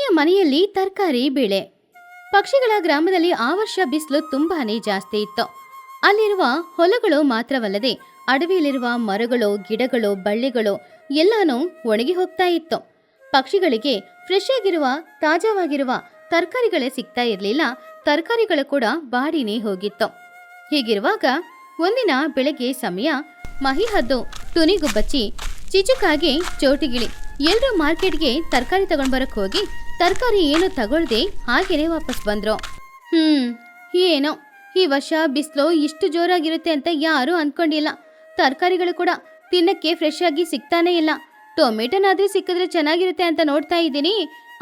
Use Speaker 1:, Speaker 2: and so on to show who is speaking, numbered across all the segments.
Speaker 1: ಟುನಿಯ ಮನೆಯಲ್ಲಿ ತರಕಾರಿ ಬೆಳೆ. ಪಕ್ಷಿಗಳ ಗ್ರಾಮದಲ್ಲಿ ಆ ವರ್ಷ ಬಿಸಿಲು ತುಂಬಾನೇ ಜಾಸ್ತಿ ಇತ್ತು. ಅಲ್ಲಿರುವ ಹೊಲಗಳು ಮಾತ್ರವಲ್ಲದೆ ಅಡವಿಯಲ್ಲಿರುವ ಮರಗಳು, ಗಿಡಗಳು, ಬಳ್ಳಿಗಳು ಎಲ್ಲಾನು ಒಣಗಿ ಹೋಗ್ತಾ ಇತ್ತು. ಪಕ್ಷಿಗಳಿಗೆ ಫ್ರೆಶ್ ಆಗಿರುವ ತಾಜಾವಾಗಿರುವ ತರಕಾರಿಗಳೇ ಸಿಗ್ತಾ ಇರಲಿಲ್ಲ. ತರಕಾರಿಗಳು ಕೂಡ ಬಾಡಿನೇ ಹೋಗಿತ್ತು. ಹೀಗಿರುವಾಗ ಒಂದಿನ ಬೆಳಗ್ಗೆ ಸಮಯ ಮಹಿಹದ್ದು, ಟುನಿಗುಬ್ಬಚ್ಚಿ, ಚಿಚುಕಾಗೆ, ಚೋಟಿಗಿಳಿ ಎಲ್ರೂ ಮಾರ್ಕೆಟ್ಗೆ ತರಕಾರಿ ತಗೊಂಡ್ಬರಕ್ ಹೋಗಿ ತರಕಾರಿ ಏನು ತಗೊಳ್ದೆ ಹಾಗೇನೆ ವಾಪಸ್ ಬಂದ್ರು. ಏನೋ ಈ ವರ್ಷ ಬಿಸಿಲು ಇಷ್ಟು ಜೋರಾಗಿರುತ್ತೆ ಅಂತ ಯಾರೂ ಅಂದ್ಕೊಂಡಿಲ್ಲ. ತರಕಾರಿಗಳು ಕೂಡ ತಿನ್ನಕ್ಕೆ ಫ್ರೆಶ್ ಆಗಿ ಸಿಗ್ತಾನೆ ಇಲ್ಲ. ಟೊಮೆಟೊನಾದ್ರೂ ಸಿಕ್ಕಿದ್ರೆ ಚೆನ್ನಾಗಿರುತ್ತೆ ಅಂತ ನೋಡ್ತಾ ಇದ್ದೀನಿ,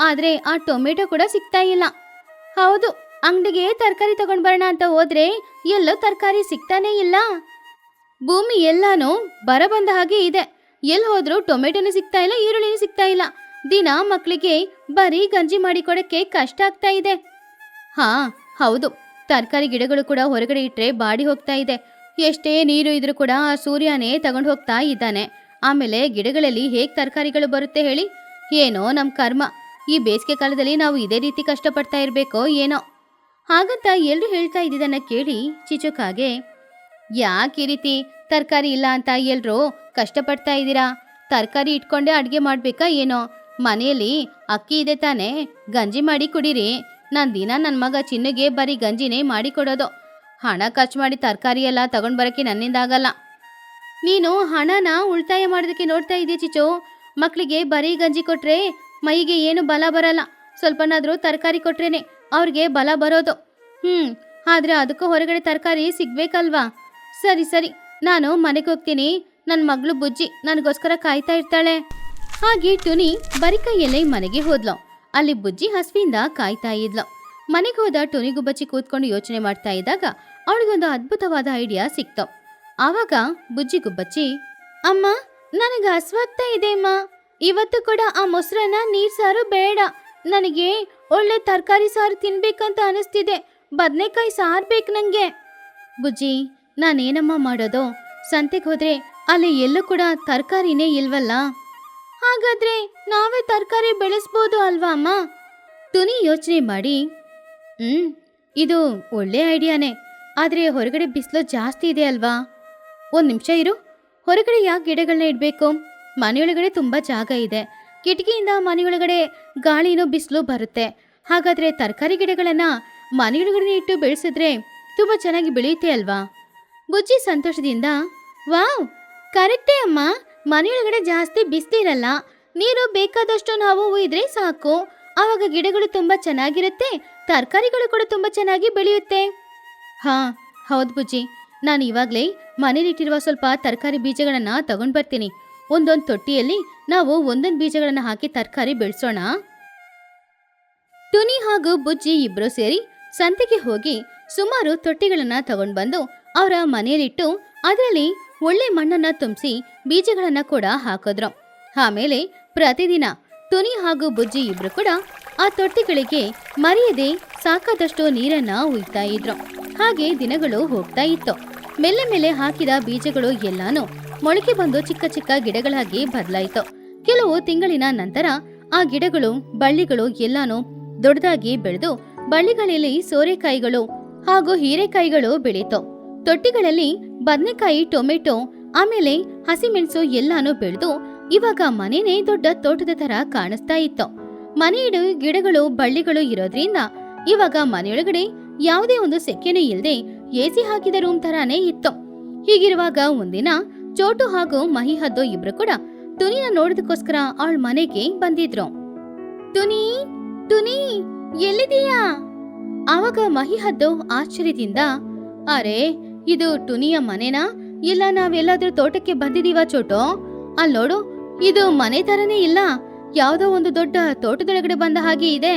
Speaker 1: ಆದ್ರೆ ಆ ಟೊಮೆಟೊ ಕೂಡ ಸಿಗ್ತಾ ಇಲ್ಲ. ಹೌದು, ಅಂಗಡಿಗೆ ತರಕಾರಿ ತಗೊಂಡ್ ಬರೋಣ ಅಂತ ಹೋದ್ರೆ ಎಲ್ಲೋ ತರಕಾರಿ ಸಿಗ್ತಾನೆ ಇಲ್ಲ. ಭೂಮಿ ಎಲ್ಲಾನು ಬರ ಬಂದ ಹಾಗೆ ಇದೆ. ಎಲ್ಲಿ ಹೋದ್ರೂ ಟೊಮೆಟೊನು ಸಿಗ್ತಾ ಇಲ್ಲ, ಈರುಳ್ಳಿನೂ ಸಿಗ್ತಾ ಇಲ್ಲ. ದಿನ ಮಕ್ಕಳಿಗೆ ಬರೀ ಗಂಜಿ ಮಾಡಿಕೊಡಕ್ಕೆ ಕಷ್ಟ ಆಗ್ತಾ ಇದೆ. ಹೌದು, ತರಕಾರಿ ಗಿಡಗಳು ಕೂಡ ಹೊರಗಡೆ ಇಟ್ರೆ ಬಾಡಿ ಹೋಗ್ತಾ ಇದೆ. ಎಷ್ಟೇ ನೀರು ಇದ್ರೂ ಕೂಡ ಆ ಸೂರ್ಯನೇ ತಗೊಂಡು ಹೋಗ್ತಾ ಇದ್ದಾನೆ. ಆಮೇಲೆ ಗಿಡಗಳಲ್ಲಿ ಹೇಗೆ ತರಕಾರಿಗಳು ಬರುತ್ತೆ ಹೇಳಿ? ಏನೋ ನಮ್ಮ ಕರ್ಮ. ಈ ಬೇಸಿಗೆ ಕಾಲದಲ್ಲಿ ನಾವು ಇದೇ ರೀತಿ ಕಷ್ಟಪಡ್ತಾ ಇರಬೇಕೋ ಏನೋ. ಹಾಗಂತ ಎಲ್ಲರೂ ಹೇಳ್ತಾ ಇದ್ದಿದ್ದನ್ನ ಕೇಳಿ ಚಿಚುಕಾಗೆ, ಯಾಕೆ ಈ ರೀತಿ ತರಕಾರಿ ಇಲ್ಲ ಅಂತ ಎಲ್ಲರೂ ಕಷ್ಟಪಡ್ತಾ ಇದ್ದೀರಾ? ತರಕಾರಿ ಇಟ್ಕೊಂಡೆ ಅಡುಗೆ ಮಾಡಬೇಕಾ ಏನೋ? ಮನೆಯಲ್ಲಿ ಅಕ್ಕಿ ಇದೆ ತಾನೇ, ಗಂಜಿ ಮಾಡಿ ಕುಡೀರಿ. ನಾನು ದಿನ ನನ್ನ ಮಗ ಚಿನ್ನುಗೆ ಬರೀ ಗಂಜಿನೇ ಮಾಡಿ ಕೊಡೋದು. ಹಣ ಖರ್ಚು ಮಾಡಿ ತರಕಾರಿ ಎಲ್ಲ ತಗೊಂಡು ಬರೋಕ್ಕೆ ನನ್ನಿಂದ ಆಗಲ್ಲ. ನೀನು ಹಣನ ಉಳಿತಾಯ ಮಾಡೋದಕ್ಕೆ ನೋಡ್ತಾ ಇದೆಯಾ ಚಿಚು? ಮಕ್ಕಳಿಗೆ ಬರೀ ಗಂಜಿ ಕೊಟ್ಟರೆ ಮೈಗೆ ಏನು ಬಲ ಬರಲ್ಲ. ಸ್ವಲ್ಪನಾದರೂ ತರಕಾರಿ ಕೊಟ್ರೇನೆ ಅವ್ರಿಗೆ ಬಲ ಬರೋದು. ಆದರೆ ಅದಕ್ಕೂ ಹೊರಗಡೆ ತರಕಾರಿ ಸಿಗ್ಬೇಕಲ್ವಾ? ಸರಿ, ನಾನು ಮನೆಗೆ ಹೋಗ್ತೀನಿ. ನನ್ನ ಮಗಳು ಬುಜ್ಜಿ ನನಗೋಸ್ಕರ ಕಾಯ್ತಾ ಇರ್ತಾಳೆ. ಹಾಗೆ ಟುನಿ ಬರಿಕೈಯಲ್ಲೇ ಮನೆಗೆ ಹೋದ್ಲು. ಅಲ್ಲಿ ಬುಜ್ಜಿ ಹಸುವಿಂದ ಕಾಯ್ತಾ ಇದ್ಲು. ಮನೆಗೆ ಹೋದ ಟುನಿಗುಬ್ಬಚ್ಚಿ ಕೂತ್ಕೊಂಡು ಯೋಚನೆ ಮಾಡ್ತಾ ಇದ್ದಾಗ ಅವಳಿಗೊಂದು ಅದ್ಭುತವಾದ ಐಡಿಯಾ ಸಿಕ್ತು. ಆವಾಗ ಬುಜ್ಜಿಗುಬ್ಬಚ್ಚಿ, ಅಮ್ಮ, ನನಗೆ ಹಸುವಾಗ್ತಾ ಇದೆ ಅಮ್ಮ. ಇವತ್ತು ಕೂಡ ಆ ಮೊಸರನ್ನ ನೀರ್ ಸಾರು ಬೇಡ. ನನಗೆ ಒಳ್ಳೆ ತರಕಾರಿ ಸಾರು ತಿನ್ಬೇಕಂತ ಅನಿಸ್ತಿದೆ. ಬದನೆಕಾಯಿ ಸಾರು ಬೇಕು ನನಗೆ. ಬುಜ್ಜಿ, ನಾನೇನಮ್ಮ ಮಾಡೋದು? ಸಂತೆಗೆ ಹೋದ್ರೆ ಅಲ್ಲಿ ಎಲ್ಲೂ ಕೂಡ ತರಕಾರಿನೇ ಇಲ್ವಲ್ಲ. ಹಾಗಾದ್ರೆ ನಾವೇ ತರಕಾರಿ ಬೆಳೆಸ್ಬೋದು ಅಲ್ವಾ ಅಮ್ಮ? ಟುನಿ ಯೋಚನೆ ಮಾಡಿ, ಇದು ಒಳ್ಳೆ ಐಡಿಯಾನೇ. ಆದರೆ ಹೊರಗಡೆ ಬಿಸಿಲು ಜಾಸ್ತಿ ಇದೆ ಅಲ್ವಾ? ಒಂದು ನಿಮಿಷ ಇರು. ಹೊರಗಡೆ ಯಾಕೆ ಗಿಡಗಳನ್ನ ಇಡಬೇಕು? ಮನೆಯೊಳಗಡೆ ತುಂಬ ಜಾಗ ಇದೆ. ಕಿಟಕಿಯಿಂದ ಮನೆಯೊಳಗಡೆ ಗಾಳಿನೂ ಬಿಸಿಲು ಬರುತ್ತೆ. ಹಾಗಾದರೆ ತರಕಾರಿ ಗಿಡಗಳನ್ನು ಮನೆಯೊಳಗಡೆ ಇಟ್ಟು ಬೆಳೆಸಿದ್ರೆ ತುಂಬ ಚೆನ್ನಾಗಿ ಬೆಳೆಯುತ್ತೆ ಅಲ್ವಾ? ಬುಜ್ಜಿ ಸಂತೋಷದಿಂದ, ವಾವ್, ಕರೆಕ್ಟೇ ಅಮ್ಮ. ಮನೆಯೊಳಗಡೆ ಜಾಸ್ತಿ ಬಿಸಿಲಿರಲ್ಲ, ನೀರು ಬೇಕಾದಷ್ಟು ನಾವು ಇದ್ರೆ ಸಾಕು. ಆವಾಗ ಗಿಡಗಳು ತುಂಬ ಚೆನ್ನಾಗಿರುತ್ತೆ, ತರಕಾರಿಗಳು ಕೂಡ ತುಂಬ ಚೆನ್ನಾಗಿ ಬೆಳೆಯುತ್ತೆ. ಹೌದು ಬುಜ್ಜಿ, ನಾನು ಇವಾಗಲೇ ಮನೇಲಿಟ್ಟಿರುವ ಸ್ವಲ್ಪ ತರಕಾರಿ ಬೀಜಗಳನ್ನು ತಗೊಂಡು ಬರ್ತೀನಿ. ಒಂದೊಂದು ತೊಟ್ಟಿಯಲ್ಲಿ ನಾವು ಒಂದೊಂದು ಬೀಜಗಳನ್ನು ಹಾಕಿ ತರಕಾರಿ ಬೆಳೆಸೋಣ. ಟುನಿ ಹಾಗೂ ಬುಜ್ಜಿ ಇಬ್ರು ಸೇರಿ ಸಂತೆಗೆ ಹೋಗಿ ಸುಮಾರು ತೊಟ್ಟಿಗಳನ್ನ ತಗೊಂಡು ಬಂದು ಅವರ ಮನೆಯಲ್ಲಿಟ್ಟು ಅದರಲ್ಲಿ ಒಳ್ಳೆ ಮಣ್ಣನ್ನ ತುಂಬಿಸಿ ಬೀಜಗಳನ್ನ ಕೂಡ ಹಾಕಿದ್ರು. ಆಮೇಲೆ ಪ್ರತಿದಿನ ಟುನಿ ಹಾಗೂ ಬುಜ್ಜಿ ಇಬ್ರು ಕೂಡ ಆ ತೊಟ್ಟಿಗಳಿಗೆ ಮರೆಯದೆ ಸಾಕಾದಷ್ಟು ನೀರನ್ನ ಉಯ್ತಾ ಇದ್ರು. ಹಾಗೆ ದಿನಗಳು ಹೋಗ್ತಾ ಇತ್ತು. ಮೆಲ್ಲೆ ಮೆಲ್ಲೆ ಹಾಕಿದ ಬೀಜಗಳು ಎಲ್ಲಾನು ಮೊಳಕೆ ಬಂದು ಚಿಕ್ಕ ಚಿಕ್ಕ ಗಿಡಗಳಾಗಿ ಬದಲಾಯಿತು. ಕೆಲವು ತಿಂಗಳಿನ ನಂತರ ಆ ಗಿಡಗಳು, ಬಳ್ಳಿಗಳು ಎಲ್ಲಾನು ದೊಡ್ಡದಾಗಿ ಬೆಳೆದು ಬಳ್ಳಿಗಳಲ್ಲಿ ಸೋರೆಕಾಯಿಗಳು ಹಾಗೂ ಹೀರೆಕಾಯಿಗಳು ಬೆಳೀತು. ತೊಟ್ಟಿಗಳಲ್ಲಿ ಬದನೆಕಾಯಿ, ಟೊಮೆಟೊ, ಆಮೇಲೆ ಹಸಿಮೆಣಸು ಎಲ್ಲಾನು ಬೆಳೆದು ಇವಾಗ ಮನೆನೇ ದೊಡ್ಡ ತೋಟದ ತರ ಕಾಣಿಸ್ತಾ ಇತ್ತು. ಮನೆಯಡು ಗಿಡಗಳು, ಬಳ್ಳಿಗಳು ಇರೋದ್ರಿಂದ ಇವಾಗ ಮನೆಯೊಳಗಡೆ ಯಾವುದೇ ಒಂದು ಸೆಕೆನೂ ಇಲ್ಲದೆ ಎಸಿ ಹಾಕಿದ ರೂಮ್ ತರಾನೇ ಇತ್ತು. ಹೀಗಿರುವಾಗ ಒಂದಿನ ಚೋಟು ಹಾಗೂ ಮಹಿಹದ್ದು ಇಬ್ರು ಕೂಡ ಟುನಿನ ನೋಡೋದಕ್ಕೋಸ್ಕರ ಅವಳ ಮನೆಗೆ ಬಂದಿದ್ರು. ಟುನಿ, ಟುನಿ, ಎಲ್ಲಿದೀಯಾ? ಆವಾಗ ಮಹಿಹದ್ದು ಆಶ್ಚರ್ಯದಿಂದ, ಅರೆ, ಇದು ಟುನಿಯ ಮನೆನಾ? ಇಲ್ಲ ನಾವೆಲ್ಲಾದ್ರೂ ತೋಟಕ್ಕೆ ಬಂದಿದೀವ ಚೋಟು? ಅಲ್ಲಿ ನೋಡು, ಇದು ಮನೆ ತರನೇ ಇಲ್ಲ, ಯಾವುದೋ ಒಂದು ದೊಡ್ಡ ತೋಟದೊಳಗಡೆ ಬಂದ ಹಾಗೆ ಇದೆ.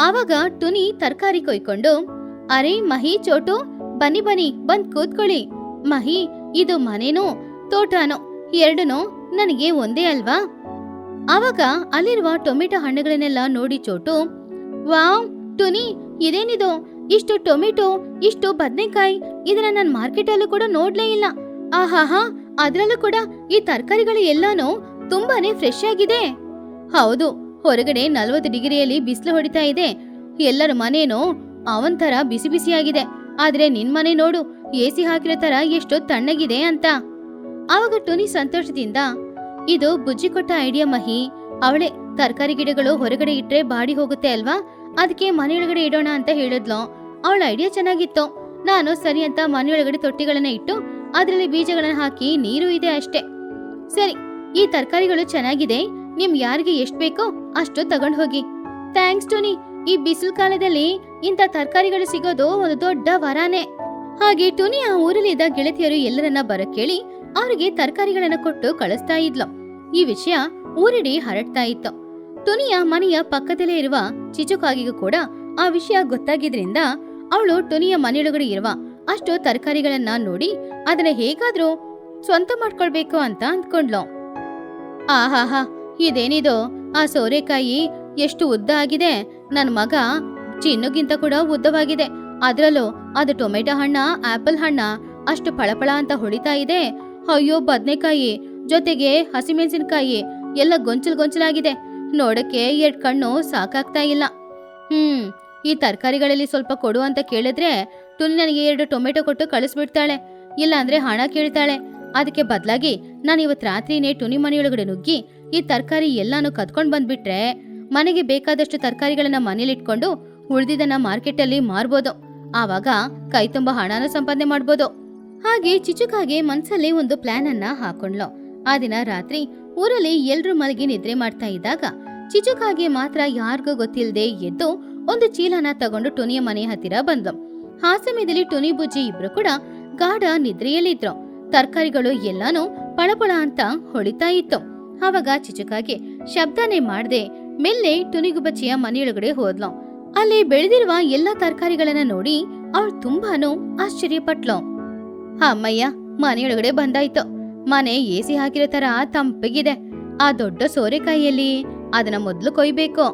Speaker 1: ಆವಾಗ ಟುನಿ ತರಕಾರಿ ಕೊಯ್ಕೊಂಡು, ಅರೆ ಮಹಿ, ಚೋಟು, ಬನ್ನಿ ಬನ್ನಿ, ಬಂದ್ ಕೂತ್ಕೊಳ್ಳಿ. ಮಹಿ, ಇದು ಮನೆನೋ ತೋಟನೋ ಎರಡನೋ ನನಗೆ ಒಂದೇ ಅಲ್ವಾ? ಆವಾಗ ಅಲ್ಲಿರುವ ಟೊಮೆಟೊ ಹಣ್ಣುಗಳನ್ನೆಲ್ಲ ನೋಡಿ ಚೋಟು, ವಾವ್ ಟುನಿ, ಇದೇನಿದು? ಇಷ್ಟು ಟೊಮೆಟೊ, ಇಷ್ಟು ಬದನೆಕಾಯಿ, ಇದನ್ನ ನಾನು ಮಾರ್ಕೆಟಲ್ಲೂ ಕೂಡ ನೋಡ್ಲೇ ಇಲ್ಲ. ಆಹಾಹಾ, ಅದ್ರಲ್ಲೂ ಕೂಡ ಈ ತರಕಾರಿಗಳು ಎಲ್ಲಾನು ತುಂಬಾನೇ ಫ್ರೆಶ್ ಆಗಿದೆ. ಹೌದು, ಹೊರಗಡೆ 40 ಡಿಗ್ರಿಯಲ್ಲಿ ಬಿಸಿಲು ಹೊಡಿತಾ ಇದೆ. ಎಲ್ಲರ ಮನೇನೋ ಅವನ್ ತರ ಬಿಸಿ ಬಿಸಿಯಾಗಿದೆ, ಆದ್ರೆ ನಿನ್ ಮನೆ ನೋಡು ಎಸಿ ಹಾಕಿರೋ ತರ ಎಷ್ಟು ತಣ್ಣಗಿದೆ ಅಂತ. ಆವಾಗ ಟುನಿ ಸಂತೋಷದಿಂದ, ಇದು ಬುಜ್ಜಿ ಕೊಟ್ಟ ಐಡಿಯಾ ಮಹಿ. ಅವಳೆ ತರಕಾರಿ ಗಿಡಗಳು ಹೊರಗಡೆ ಇಟ್ರೆ ಬಾಡಿ ಹೋಗುತ್ತೆ ಅಲ್ವಾ, ಅದಕ್ಕೆ ಮನೆಯೊಳಗಡೆ ಇಡೋಣ ಅಂತ ಹೇಳಿದ್ಲು. ಅವಳ ಐಡಿಯಾ ಚೆನ್ನಾಗಿತ್ತು. ನಾನು ಸರಿ ಅಂತ ಮನೆಯೊಳಗಡೆ ತೊಟ್ಟಿಗಳನ್ನ ಇಟ್ಟು ಅದ್ರಲ್ಲಿ ಬೀಜಗಳನ್ನ ಹಾಕಿ ನೀರು ಇದೆ ಅಷ್ಟೇ. ಸರಿ, ಈ ತರಕಾರಿಗಳು ಚೆನ್ನಾಗಿದೆ, ನಿಮ್ ಯಾರಿಗೆ ಎಷ್ಟ್ ಬೇಕೋ ಅಷ್ಟು ತಗೊಂಡ್ ಹೋಗಿ. ಥ್ಯಾಂಕ್ಸ್ ಟೋನಿ, ಈ ಬಿಸಿಲು ಕಾಲದಲ್ಲಿ ಇಂಥ ತರಕಾರಿಗಳು ಸಿಗೋದು ಒಂದು ದೊಡ್ಡ ವರಾನೆ. ಹಾಗೆ ಟೋನಿ ಆ ಊರಲ್ಲಿದ್ದ ಗೆಳತಿಯರು ಎಲ್ಲರನ್ನ ಬರಕೇಳಿ ಅವರಿಗೆ ತರಕಾರಿಗಳನ್ನ ಕೊಟ್ಟು ಕಳಿಸ್ತಾ ಇದ್ಲು. ಈ ವಿಷಯ ಊರಿಡೀ ಹರಡ್ತಾ ಇತ್ತು. ಟೋನಿಯ ಮನೆಯ ಪಕ್ಕದಲ್ಲೇ ಇರುವ ಚಿಚುಕಾಗಿಗೂ ಕೂಡ ಆ ವಿಷಯ ಗೊತ್ತಾಗಿದ್ರಿಂದ ಅವಳು ಟೋನಿಯ ಮನೆಯೊಳಗಡೆ ಇರುವ ಅಷ್ಟು ತರಕಾರಿಗಳನ್ನ ನೋಡಿ ಅದನ್ನ ಹೇಗಾದ್ರೂ ಸ್ವಂತ ಮಾಡ್ಕೊಳ್ಬೇಕು ಅಂತ ಅಂದ್ಕೊಂಡ್ಲು. ಆಹಾಹಾ, ಇದೇನಿದು, ಆ ಸೋರೆಕಾಯಿ ಎಷ್ಟು ಉದ್ದ ಆಗಿದೆ. ನನ್ ಮಗ ಚಿನ್ನುಗಿಂತ ಕೂಡ ಉದ್ದವಾಗಿದೆ. ಅದ್ರಲ್ಲೂ ಅದು ಟೊಮೆಟೊ ಹಣ್ಣ, ಆಪಲ್ ಹಣ್ಣ ಅಷ್ಟು ಫಳಫಳ ಅಂತ ಹೊಳಿತಾ ಇದೆ. ಅಯ್ಯೋ, ಬದ್ನೆಕಾಯಿ ಜೊತೆಗೆ ಹಸಿಮೆಣಸಿನಕಾಯಿ ಎಲ್ಲ ಗೊಂಚಲಾಗಿದೆ. ನೋಡಕ್ಕೆ 2 ಕಣ್ಣು ಸಾಕಾಗ್ತಾ ಇಲ್ಲ. ಈ ತರಕಾರಿಗಳಲ್ಲಿ ಸ್ವಲ್ಪ ಕೊಡು ಅಂತ ಕೇಳಿದ್ರೆ ಟುನಿ ನನಗೆ 2 ಟೊಮೆಟೊ ಕೊಟ್ಟು ಕಳಿಸ್ಬಿಡ್ತಾಳೆ, ಇಲ್ಲಾಂದ್ರೆ ಹಣ ಕೇಳ್ತಾಳೆ. ಅದಕ್ಕೆ ಬದಲಾಗಿ ನಾನು ಇವತ್ತು ರಾತ್ರಿನೇ ಟುನಿ ಮನೆಯೊಳಗಡೆ ನುಗ್ಗಿ ಈ ತರಕಾರಿ ಎಲ್ಲಾನು ಕದ್ಕೊಂಡ್ ಬಂದ್ಬಿಟ್ರೆ ಮನೆಗೆ ಬೇಕಾದಷ್ಟು ತರಕಾರಿಗಳನ್ನ ಮನೇಲಿಟ್ಕೊಂಡು ಉಳಿದಿದ್ದನ್ನ ಮಾರ್ಕೆಟಲ್ಲಿ ಮಾರ್ಬೋದು. ಆವಾಗ ಕೈ ತುಂಬ ಹಣನ ಸಂಪಾದನೆ ಮಾಡ್ಬೋದು. ಹಾಗೆ ಚಿಚುಕಾಗೆ ಮನ್ಸಲ್ಲಿ ಒಂದು ಪ್ಲಾನ್ ಅನ್ನ ಹಾಕೊಂಡ್ಲು. ಆ ದಿನ ರಾತ್ರಿ ಊರಲ್ಲಿ ಎಲ್ರೂ ಮಲಗಿ ನಿದ್ರೆ ಮಾಡ್ತಾ ಇದ್ದಾಗ ಚಿಚುಕಾಗೆ ಮಾತ್ರ ಯಾರಿಗೂ ಗೊತ್ತಿಲ್ಲದೆ ಎದ್ದು ಒಂದು ಚೀಲನ ತಗೊಂಡು ಟುನಿಯ ಮನೆ ಹತ್ತಿರ ಬಂದ್ಲು. ಆ ಸಮಯದಲ್ಲಿ ಟುನಿ ಬುಜ್ಜಿ ಇಬ್ರು ಕೂಡ ಗಾಢ ನಿದ್ರೆಯಲ್ಲಿದ್ರು. ತರಕಾರಿಗಳು ಎಲ್ಲಾನು ಪಳಪಳ ಅಂತ ಹೊಳಿತಾ ಇತ್ತು. ಆವಾಗ ಚಿಚುಕಾಗೆ ಶಬ್ದನೇ ಮಾಡದೆ ಮೆಲ್ಲೆ ಟುನಿಗುಬ್ಬಚ್ಚಿಯ ಮನೆಯೊಳಗಡೆ ಹೋದ್ಲು. ಅಲ್ಲಿ ಬೆಳೆದಿರುವ ಎಲ್ಲಾ ತರಕಾರಿಗಳನ್ನ ನೋಡಿ ಅವಳು ತುಂಬಾನು ಆಶ್ಚರ್ಯಪಟ್ಲು. ಅಮ್ಮಯ್ಯ, ಮನೆಯೊಳಗಡೆ ಬಂದಾಯ್ತು. ಮನೆ ಎಸಿ ಹಾಕಿರೋ ತರ ತಂಪಗಿದೆ. ಆ ದೊಡ್ಡ ಸೋರೆಕಾಯಿಯಲ್ಲಿ ಅದನ್ನ ಮೊದ್ಲು ಕೊಯ್ಬೇಕು.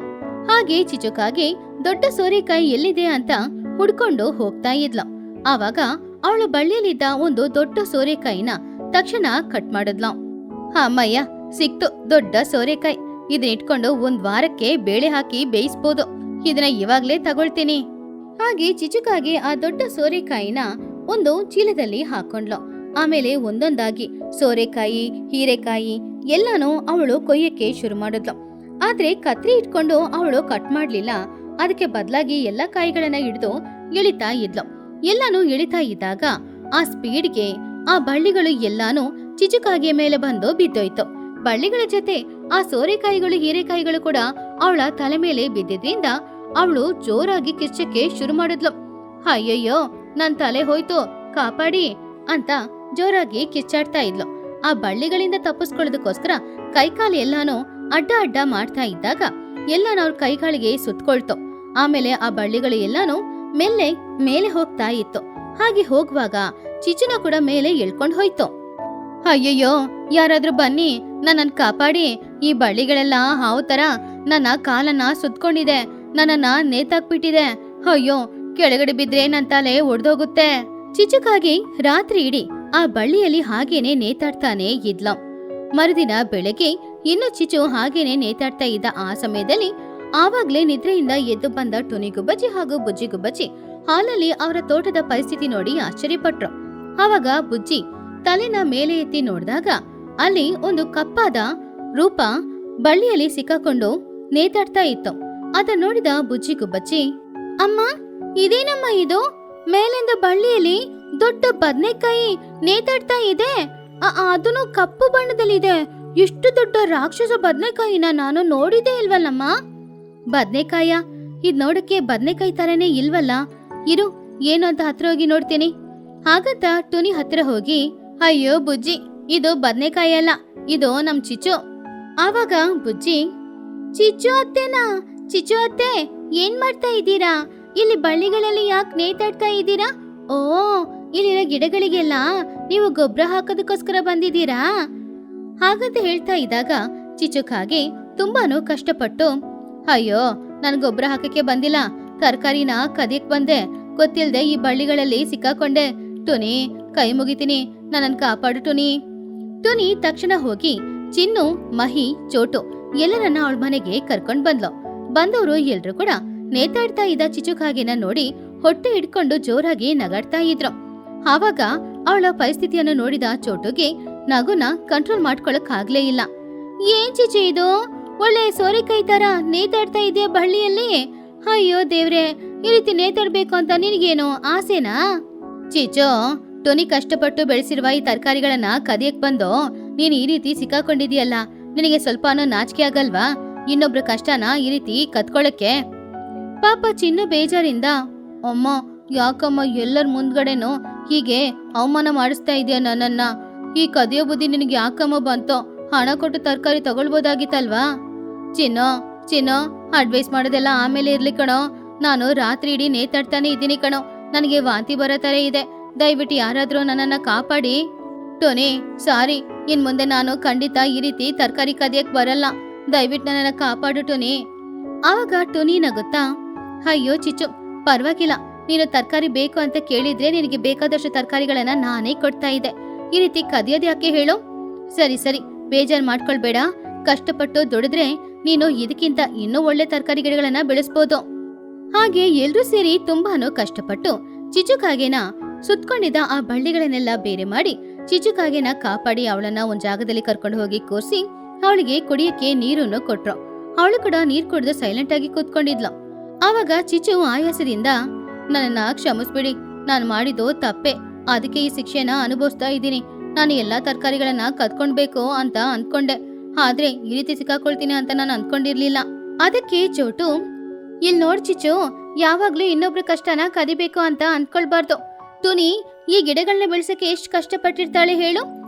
Speaker 1: ಹಾಗೆ ಚಿಚುಕಾಗೆ ದೊಡ್ಡ ಸೋರೆಕಾಯಿ ಎಲ್ಲಿದೆ ಅಂತ ಹುಡ್ಕೊಂಡು ಹೋಗ್ತಾ ಇದ್ಲು. ಆವಾಗ ಅವಳು ಬಳ್ಳಿಯಲ್ಲಿದ್ದ ಒಂದು ದೊಡ್ಡ ಸೋರೆಕಾಯಿನ ತಕ್ಷಣ ಕಟ್ ಮಾಡಿದ್ಲು. ಅಮ್ಮಯ್ಯ, ಸಿಕ್ತು ದೊಡ್ಡ ಸೋರೆಕಾಯಿ. ಇದನ್ನ ಇಟ್ಕೊಂಡು 1 ವಾರಕ್ಕೆ ಬೇಳೆ ಹಾಕಿ ಬೇಯಿಸ್ಬೋದು. ಇದನ್ನ ಇವಾಗ್ಲೇ ತಗೊಳ್ತೀನಿ. ಹಾಗೆ ಚಿಚುಕಾಗೆ ಆ ದೊಡ್ಡ ಸೋರೆಕಾಯಿನ ಒಂದು ಚೀಲದಲ್ಲಿ ಹಾಕೊಂಡ್ಲು. ಆಮೇಲೆ ಒಂದೊಂದಾಗಿ ಸೋರೆಕಾಯಿ, ಹೀರೆಕಾಯಿ ಎಲ್ಲಾನು ಅವಳು ಕೊಯ್ಯಕ್ಕೆ ಶುರು ಮಾಡಿದ್ಲು. ಆದ್ರೆ ಕತ್ರಿ ಇಟ್ಕೊಂಡು ಅವಳು ಕಟ್ ಮಾಡ್ಲಿಲ್ಲ. ಅದಕ್ಕೆ ಬದಲಾಗಿ ಎಲ್ಲಾ ಕಾಯಿಗಳನ್ನ ಹಿಡಿದು ಎಳಿತಾ ಇದ್ಲು. ಎಲ್ಲಾನು ಎಳಿತಾ ಇದ್ದಾಗ ಆ ಸ್ಪೀಡ್ಗೆ ಆ ಬಳ್ಳಿಗಳು ಎಲ್ಲಾನು ಚಿಚುಕಾಗಿಯ ಮೇಲೆ ಬಂದು ಬಿದ್ದೋಯ್ತು. ಬಳ್ಳಿಗಳ ಜೊತೆ ಆ ಸೋರೆಕಾಯಿಗಳು, ಹೀರೆಕಾಯಿಗಳು ಕೂಡ ಅವಳ ತಲೆ ಮೇಲೆ ಬಿದ್ದಿದ್ರಿಂದ ಅವಳು ಜೋರಾಗಿ ಕಿರ್ಚಕ್ಕೆ ಶುರು ಮಾಡಿದ್ಲು. ಅಯ್ಯಯ್ಯೋ, ನನ್ ತಲೆ ಹೋಯ್ತು, ಕಾಪಾಡಿ ಅಂತ ಜೋರಾಗಿ ಕಿಚ್ಚಾಡ್ತಾ ಇದ್ಲು. ಆ ಬಳ್ಳಿಗಳಿಂದ ತಪ್ಪಿಸ್ಕೊಳ್ಳೋದಕ್ಕೋಸ್ಕರ ಕೈಕಾಲು ಎಲ್ಲಾನು ಅಡ್ಡ ಅಡ್ಡ ಮಾಡ್ತಾ ಇದ್ದಾಗ ಎಲ್ಲಾನು ಅವ್ರ ಕೈಗಳಿಗೆ ಸುತ್ಕೊಳ್ತು. ಆಮೇಲೆ ಆ ಬಳ್ಳಿಗಳು ಎಲ್ಲಾನು ಮೆಲ್ಲೆ ಮೇಲೆ ಹೋಗ್ತಾ ಇತ್ತು. ಹಾಗೆ ಹೋಗುವಾಗ ಚಿಚುನ ಕೂಡ ಮೇಲೆ ಎಳ್ಕೊಂಡ್ ಹೋಯ್ತು. ಅಯ್ಯಯ್ಯೋ, ಯಾರಾದ್ರೂ ಬನ್ನಿ, ನನ್ನನ್ ಕಾಪಾಡಿ. ಈ ಬಳ್ಳಿಗಳೆಲ್ಲ ಹಾವು ತರ ನನ್ನ ಕಾಲನ್ನ ಸುತ್ಕೊಂಡಿದೆ, ನನ್ನನ್ನ ನೇತಾಕ್ಬಿಟ್ಟಿದೆ. ಅಯ್ಯೋ, ಕೆಳಗಡೆ ಬಿದ್ರೆ ನನ್ ತಲೆ ಒಡ್ದೋಗುತ್ತೆ. ಚಿಚುಕಾಗಿ ರಾತ್ರಿ ಇಡೀ ಆ ಬಳ್ಳಿಯಲ್ಲಿ ಹಾಗೇನೆ ನೇತಾಡ್ತಾನೆ ಇದ್ಲ. ಮರುದಿನ ಬೆಳಗ್ಗೆ ಇನ್ನು ಚಿಚು ಹಾಗೇನೆ ನೇತಾಡ್ತಾ ಇದ್ದ ಆ ಸಮಯದಲ್ಲಿ ಆವಾಗ್ಲೇ ನಿದ್ರೆಯಿಂದ ಎದ್ದು ಬಂದ ಟುನಿಗುಬ್ಬಚ್ಚಿ ಹಾಗೂ ಬುಜ್ಜಿಗುಬ್ಬಚ್ಚಿ ಹಾಲಲ್ಲಿ ಅವರ ತೋಟದ ಪರಿಸ್ಥಿತಿ ನೋಡಿ ಆಶ್ಚರ್ಯಪಟ್ರು. ಆವಾಗ ಬುಜ್ಜಿ ತಲೆನ ಮೇಲೆ ಎತ್ತಿ ನೋಡಿದಾಗ ಅಲ್ಲಿ ಒಂದು ಕಪ್ಪಾದ ರೂಪ ಬಳ್ಳಿಯಲ್ಲಿ ಸಿಕ್ಕಾಕೊಂಡು ನೇತಾಡ್ತಾ ಇತ್ತು. ಅದನ್ನ ನೋಡಿದ ಬುಜ್ಜಿಗುಬ್ಬಚ್ಚಿ, ಅಮ್ಮ, ಇದೇನಮ್ಮ ಇದು? ಮೇಲಿಂದ ಬಳ್ಳಿಯಲ್ಲಿ ದೊಡ್ಡ ಬದ್ನೆಕಾಯಿ ನೇತಾಡ್ತಾ ಇದೆ. ಅದನ್ನು ಕಪ್ಪು ಬಣ್ಣದಲ್ಲಿದೆ. ಇಷ್ಟು ದೊಡ್ಡ ರಾಕ್ಷಸ ಬದ್ನೆಕಾಯಿನ ನಾನು ನೋಡಿದೇ ಇಲ್ವಲ್ಲಮ್ಮ. ಬದ್ನೆಕಾಯ? ಇದ್ ನೋಡಕ್ಕೆ ಬದ್ನೆಕಾಯಿ ತರನೇ ಇಲ್ವಲ್ಲ. ಇರು, ಏನು ಅಂತ ಹತ್ರ ಹೋಗಿ ನೋಡ್ತೀನಿ. ಹಾಗಂತ ಟುನಿ ಹತ್ರ ಹೋಗಿ, ಅಯ್ಯೋ ಬುಜ್ಜಿ, ಇದು ಬದ್ನೆಕಾಯಿ ಅಲ್ಲ, ಇದು ನಮ್ ಚಿಚು. ಆವಾಗ ಬುಜ್ಜಿ, ಚಿಚು ಅತ್ತೆನಾ? ಚಿಚು ಅತ್ತೆ, ಏನ್ ಮಾಡ್ತಾ ಇದ್ದೀರಾ? ಇಲ್ಲಿ ಬಳ್ಳಿಗಳಲ್ಲಿ ಯಾಕೆ ನೇತಾಡ್ತಾ ಇದ್ದೀರಾ? ಓ, ಇಲ್ಲಿರೋ ಗಿಡಗಳಿಗೆಲ್ಲ ನೀವು ಗೊಬ್ಬರ ಹಾಕೋದಕ್ಕೋಸ್ಕರ ಬಂದಿದ್ದೀರಾ? ಹಾಗಂತ ಹೇಳ್ತಾ ಇದ್ದಾಗ ಚಿಚುಕಾಗೆ ತುಂಬಾನು ಕಷ್ಟಪಟ್ಟು, ಅಯ್ಯೋ, ನನ್ ಗೊಬ್ಬರ ಹಾಕಕ್ಕೆ ಬಂದಿಲ್ಲ, ತರಕಾರಿನ ಕದಿಯಕ್ ಬಂದೆ. ಗೊತ್ತಿಲ್ದೆ ಈ ಬಳ್ಳಿಗಳಲ್ಲಿ ಸಿಕ್ಕಾಕೊಂಡೆ. ಟುನಿ, ಕೈ ಮುಗಿತೀನಿ, ನನ್ನನ್ ಕಾಪಾಡು ಟುನಿ. ಟುನಿ ತಕ್ಷಣ ಹೋಗಿ ಚಿನ್ನು, ಮಹಿ, ಚೋಟು ಎಲ್ಲರನ್ನ ಅವಳ ಮನೆಗೆ ಕರ್ಕೊಂಡ್ ಬಂದ್ಲು. ಬಂದವರು ಎಲ್ರು ಕೂಡ ನೇತಾಡ್ತಾ ಇದ್ದ ಚಿಚುಕಾಗೆನ ನೋಡಿ ಹೊಟ್ಟೆ ಹಿಡ್ಕೊಂಡು ಜೋರಾಗಿ ನಗಾಡ್ತಾ ಇದ್ರು. ಆವಾಗ ಅವಳ ಪರಿಸ್ಥಿತಿಯನ್ನು ನೋಡಿದ ಚೋಟುಗೆ ನಗುನ ಕಂಟ್ರೋಲ್ ಮಾಡ್ಕೊಳಕ್ ಆಗ್ಲೇ ಇಲ್ಲ. ಏನ್ ಚಿಚು ಇದು, ಒಳ್ಳೆ ಸೋರೆಕಾಯಿ ತರ ನೇತಾಡ್ತಾ ಇದೆಯಾ ಬಳ್ಳಿಯಲ್ಲಿ? ಅಯ್ಯೋ ದೇವ್ರೆ, ಈ ರೀತಿ ನೇತಾಡ್ಬೇಕು ಅಂತ ನಿನಗೇನು ಆಸೆನಾ? ಚಿಚು, ಟೊನಿ ಕಷ್ಟಪಟ್ಟು ಬೆಳೆಸಿರುವ ಈ ತರಕಾರಿಗಳನ್ನ ಕದಿಯಕ್ ಬಂದು ನೀನ್ ಈ ರೀತಿ ಸಿಕ್ಕಾಕೊಂಡಿದ್ಯಲ್ಲ, ನಿನಗೆ ಸ್ವಲ್ಪನೂ ನಾಚಿಕೆ ಆಗಲ್ವಾ ಇನ್ನೊಬ್ರ ಕಷ್ಟನ ಈ ರೀತಿ ಕತ್ಕೊಳಕ್ಕೆ? ಪಾಪ ಚಿನ್ನು ಬೇಜಾರಿಂದ, ಅಮ್ಮ ಯಾಕಮ್ಮ ಎಲ್ಲರ ಮುಂದ್ಗಡೆನೂ ಹೀಗೆ ಅವಮಾನ ಮಾಡಿಸ್ತಾ ಇದೆಯಾ ನನ್ನನ್ನ? ಈ ಕದಿಯೋ ಬುದ್ಧಿ ನಿನಗೆ ಯಾಕಮ್ಮ ಬಂತೋ? ಹಣ ಕೊಟ್ಟು ತರಕಾರಿ ತಗೊಳ್ಬೋದಾಗಿತ್ತಲ್ವಾ? ಚಿನ್ನು ಅಡ್ವೈಸ್ ಮಾಡೋದೆಲ್ಲ ಆಮೇಲೆ ಇರ್ಲಿ ಕಣೋ. ನಾನು ರಾತ್ರಿ ಇಡೀ ನೇತಾಡ್ತಾನೆ ಇದ್ದೀನಿ ಕಣೋ, ನನಗೆ ವಾಂತಿ ಬರೋ ತರ ಇದೆ. ದಯವಿಟ್ಟು ಯಾರಾದ್ರೂ ನನ್ನನ್ನ ಕಾಪಾಡಿ. ಟೋನಿ, ಸಾರಿ, ಇನ್ ಮುಂದೆ ನಾನು ಖಂಡಿತ ಈ ರೀತಿ ತರಕಾರಿ ಕದಿಯಕ್ ಬರಲ್ಲ. ದಯವಿಟ್ಟು ನನ್ನನ್ನ ಕಾಪಾಡು ಟೋನಿ. ಆವಾಗ ಟೋನಿ ನಗುತ್ತಾ, ಅಯ್ಯೋ ಚಿಚ್ಚು, ಪರವಾಗಿಲ್ಲ, ನೀನು ತರಕಾರಿ ಬೇಕು ಅಂತ ಕೇಳಿದ್ರೆ ನಿನಗೆ ಬೇಕಾದಷ್ಟು ತರಕಾರಿಗಳನ್ನ ನಾನೇ ಕೊಡ್ತಾ ಇದ್ದೆ. ಈ ರೀತಿ ಕದಿಯೋದು ಯಾಕೆ ಹೇಳು? ಸರಿ, ಬೇಜಾರ್ ಮಾಡ್ಕೊಳ್ಬೇಡ. ಕಷ್ಟಪಟ್ಟು ದುಡಿದ್ರೆ ನೀನು ಇದಕ್ಕಿಂತ ಇನ್ನೂ ಒಳ್ಳೆ ತರಕಾರಿ ಗಿಡಗಳನ್ನ ಬೆಳೆಸ್ಬೋದು. ಹಾಗೆ ಎಲ್ರೂ ಸೇರಿ ತುಂಬಾನು ಕಷ್ಟಪಟ್ಟು ಚಿಚುಕಾಗೆನ ಸುತ್ಕೊಂಡಿದ್ದ ಆ ಬಳ್ಳಿಗಳನ್ನೆಲ್ಲ ಬೇರೆ ಮಾಡಿ ಚಿಚುಕಾಗೆನ ಕಾಪಾಡಿ ಅವಳನ್ನ ಒಂದ್ ಜಾಗದಲ್ಲಿ ಕರ್ಕೊಂಡು ಹೋಗಿ ಕೂರ್ಸಿ ಅವಳಿಗೆ ಕುಡಿಯಕ್ಕೆ ನೀರನ್ನು ಕೊಟ್ರು. ಅವಳು ಕೂಡ ನೀರ್ ಕುಡಿದು ಸೈಲೆಂಟ್ ಆಗಿ ಕೂತ್ಕೊಂಡಿದ್ಲು. ಆವಾಗ ಚಿಚು ಆಯಾಸದಿಂದ, ನನ್ನನ್ನ ಕ್ಷಮಿಸ್ಬಿಡಿ, ನಾನು ಮಾಡಿದ್ದು ತಪ್ಪೆ, ಅದಕ್ಕೆ ಈ ಶಿಕ್ಷೆನ ಅನುಭವಿಸ್ತಾ ಇದ್ದೀನಿ. ನಾನು ಎಲ್ಲಾ ತರಕಾರಿಗಳನ್ನ ಕದ್ಕೊಂಡ್ಬೇಕು ಅಂತ ಅನ್ಕೊಂಡೆ, ಆದ್ರೆ ಈ ರೀತಿ ಸಿಕ್ಕಾಕೊಳ್ತೀನಿ ಅಂತ ನಾನು ಅನ್ಕೊಂಡಿರ್ಲಿಲ್ಲ. ಅದಕ್ಕೆ ಚೋಟು, ಇಲ್ ನೋಡ್ ಚಿಚು, ಯಾವಾಗ್ಲೂ ಇನ್ನೊಬ್ರ ಕಷ್ಟನ ಕದಿಬೇಕು ಅಂತ ಅನ್ಕೊಳ್ಬಾರ್ದು. ತುನಿ ಈ ಗಿಡಗಳನ್ನ ಬೆಳೆಸಕ್ಕೆ ಎಷ್ಟು ಕಷ್ಟಪಟ್ಟಿರ್ತಾಳೆ ಹೇಳು?